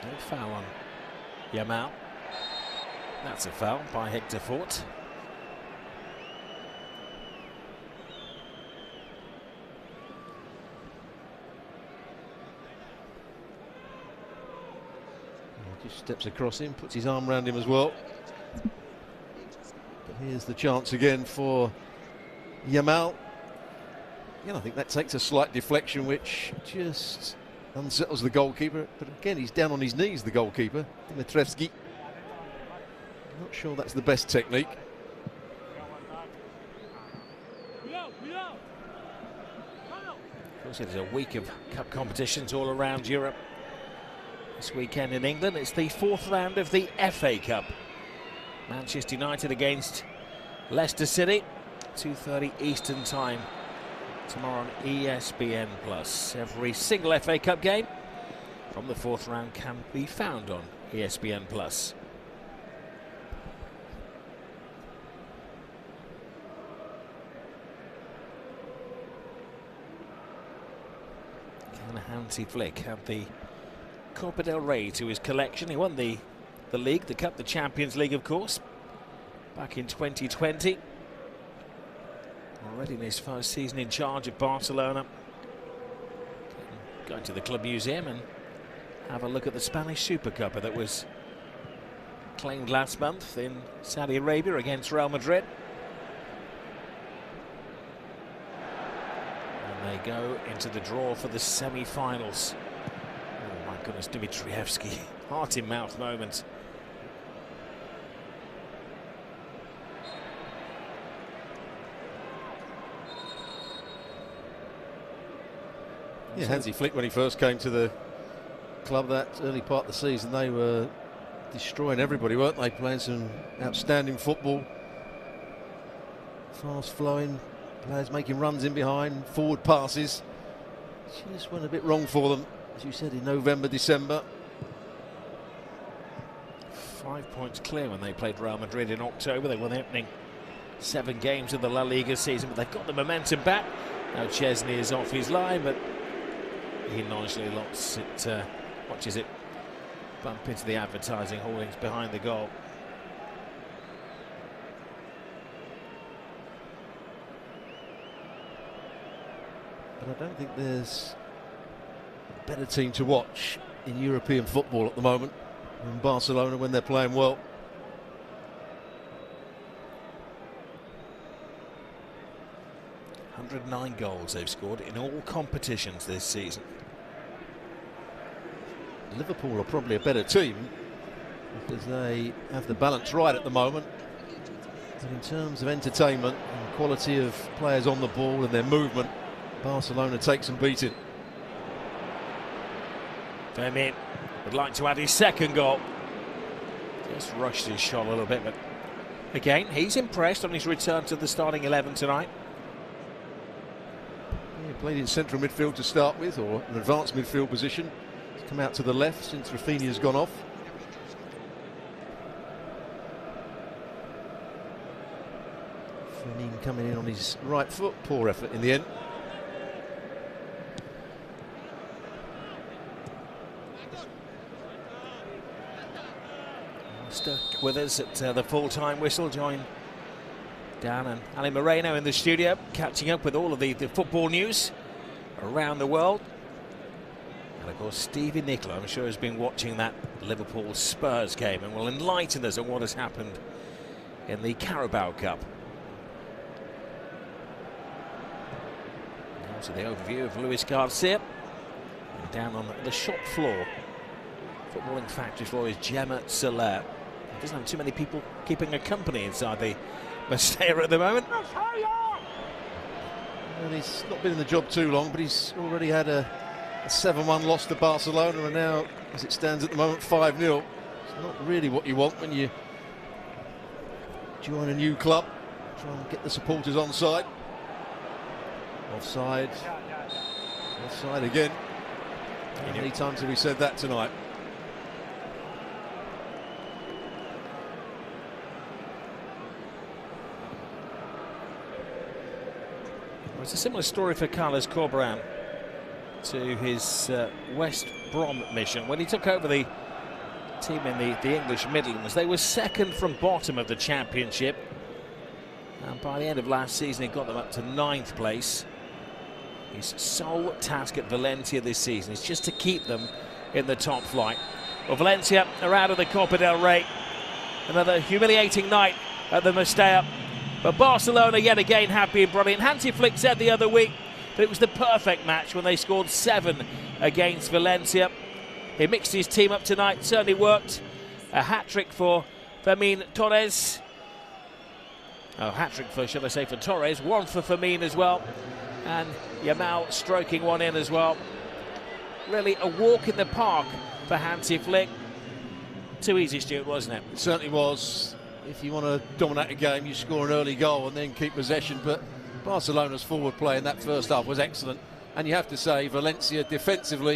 No foul on Yamal. That's a foul by Hector Fort. Just steps across him, puts his arm around him as well. But here's the chance again for Yamal. Again, I think that takes a slight deflection, which just unsettles the goalkeeper. But again, he's down on his knees, the goalkeeper, Dimitrevski. Not sure that's the best technique. Of course, it is a week of cup competitions all around Europe. This weekend in England, it's the fourth round of the FA Cup. Manchester United against Leicester City, 2:30 Eastern Time tomorrow on ESPN+. Every single FA Cup game from the fourth round can be found on ESPN+. Can Hansi Flick have the Copa del Rey to his collection? He won the league, the cup, the Champions League, of course, back in 2020. Already in his first season in charge of Barcelona. Going to the Club Museum and have a look at the Spanish Super Cup that was claimed last month in Saudi Arabia against Real Madrid. And they go into the draw for the semi-finals. Oh my goodness, Dimitrievski, heart in mouth moment. Yeah, Hansi Flick, when he first came to the club that early part of the season, they were destroying everybody, weren't they? Playing some outstanding football, fast flowing, players making runs in behind, forward passes. Just went a bit wrong for them, as you said, in November, December. 5 points clear when they played Real Madrid in October. They won the opening 7 games of the La Liga season, but they've got the momentum back. Now Chesney is off his line, but he noisily watches it bump into the advertising hoardings behind the goal. But I don't think there's a better team to watch in European football at the moment than Barcelona when they're playing well. $109 goals they've scored in all competitions this season. Liverpool are probably a better team because they have the balance right at the moment. But in terms of entertainment and quality of players on the ball and their movement, Barcelona takes some beating. Fermin would like to add his second goal. Just rushed his shot a little bit, but again, he's impressed on his return to the starting 11 tonight. He played in central midfield to start with, or an advanced midfield position. He's come out to the left since Rafinha's gone off. coming in on his right foot. Poor effort in the end. Stuck with us at the full-time whistle. Join Dan and Ali Moreno in the studio, catching up with all of the football news around the world. And of course, Stevie Nicola, I'm sure, has been watching that Liverpool Spurs game and will enlighten us on what has happened in the Carabao Cup. Also the overview of Luis Garcia. And down on the shop floor, footballing factory floor, is Gemma Soler. He doesn't have too many people keeping her company inside the Mestalla at the moment. And he's not been in the job too long, but he's already had a 7-1 loss to Barcelona, and now, as it stands at the moment, 5-0. It's not really what you want when you join a new club. Try and get the supporters on side. Offside. Offside again. How many times have we said that tonight? Well, it's a similar story for Carlos Corberán to his West Brom mission. When he took over the team in the English Midlands, they were second from bottom of the Championship. And by the end of last season, he got them up to 9th place. His sole task at Valencia this season is just to keep them in the top flight. Well, Valencia are out of the Copa del Rey. Another humiliating night at the Mestalla. But Barcelona yet again have been brilliant. Hansi Flick said the other week that it was the perfect match when they scored 7 against Valencia. He mixed his team up tonight, certainly worked. A hat-trick for Fermin Torres. Oh, hat-trick for, should I say, for Torres. 1 for Fermin as well. And Yamal stroking one in as well. Really a walk in the park for Hansi Flick. Too easy, Stuart, wasn't it? It certainly was. If you want to dominate a game, you score an early goal and then keep possession. But Barcelona's forward play in that first half was excellent. And you have to say, Valencia defensively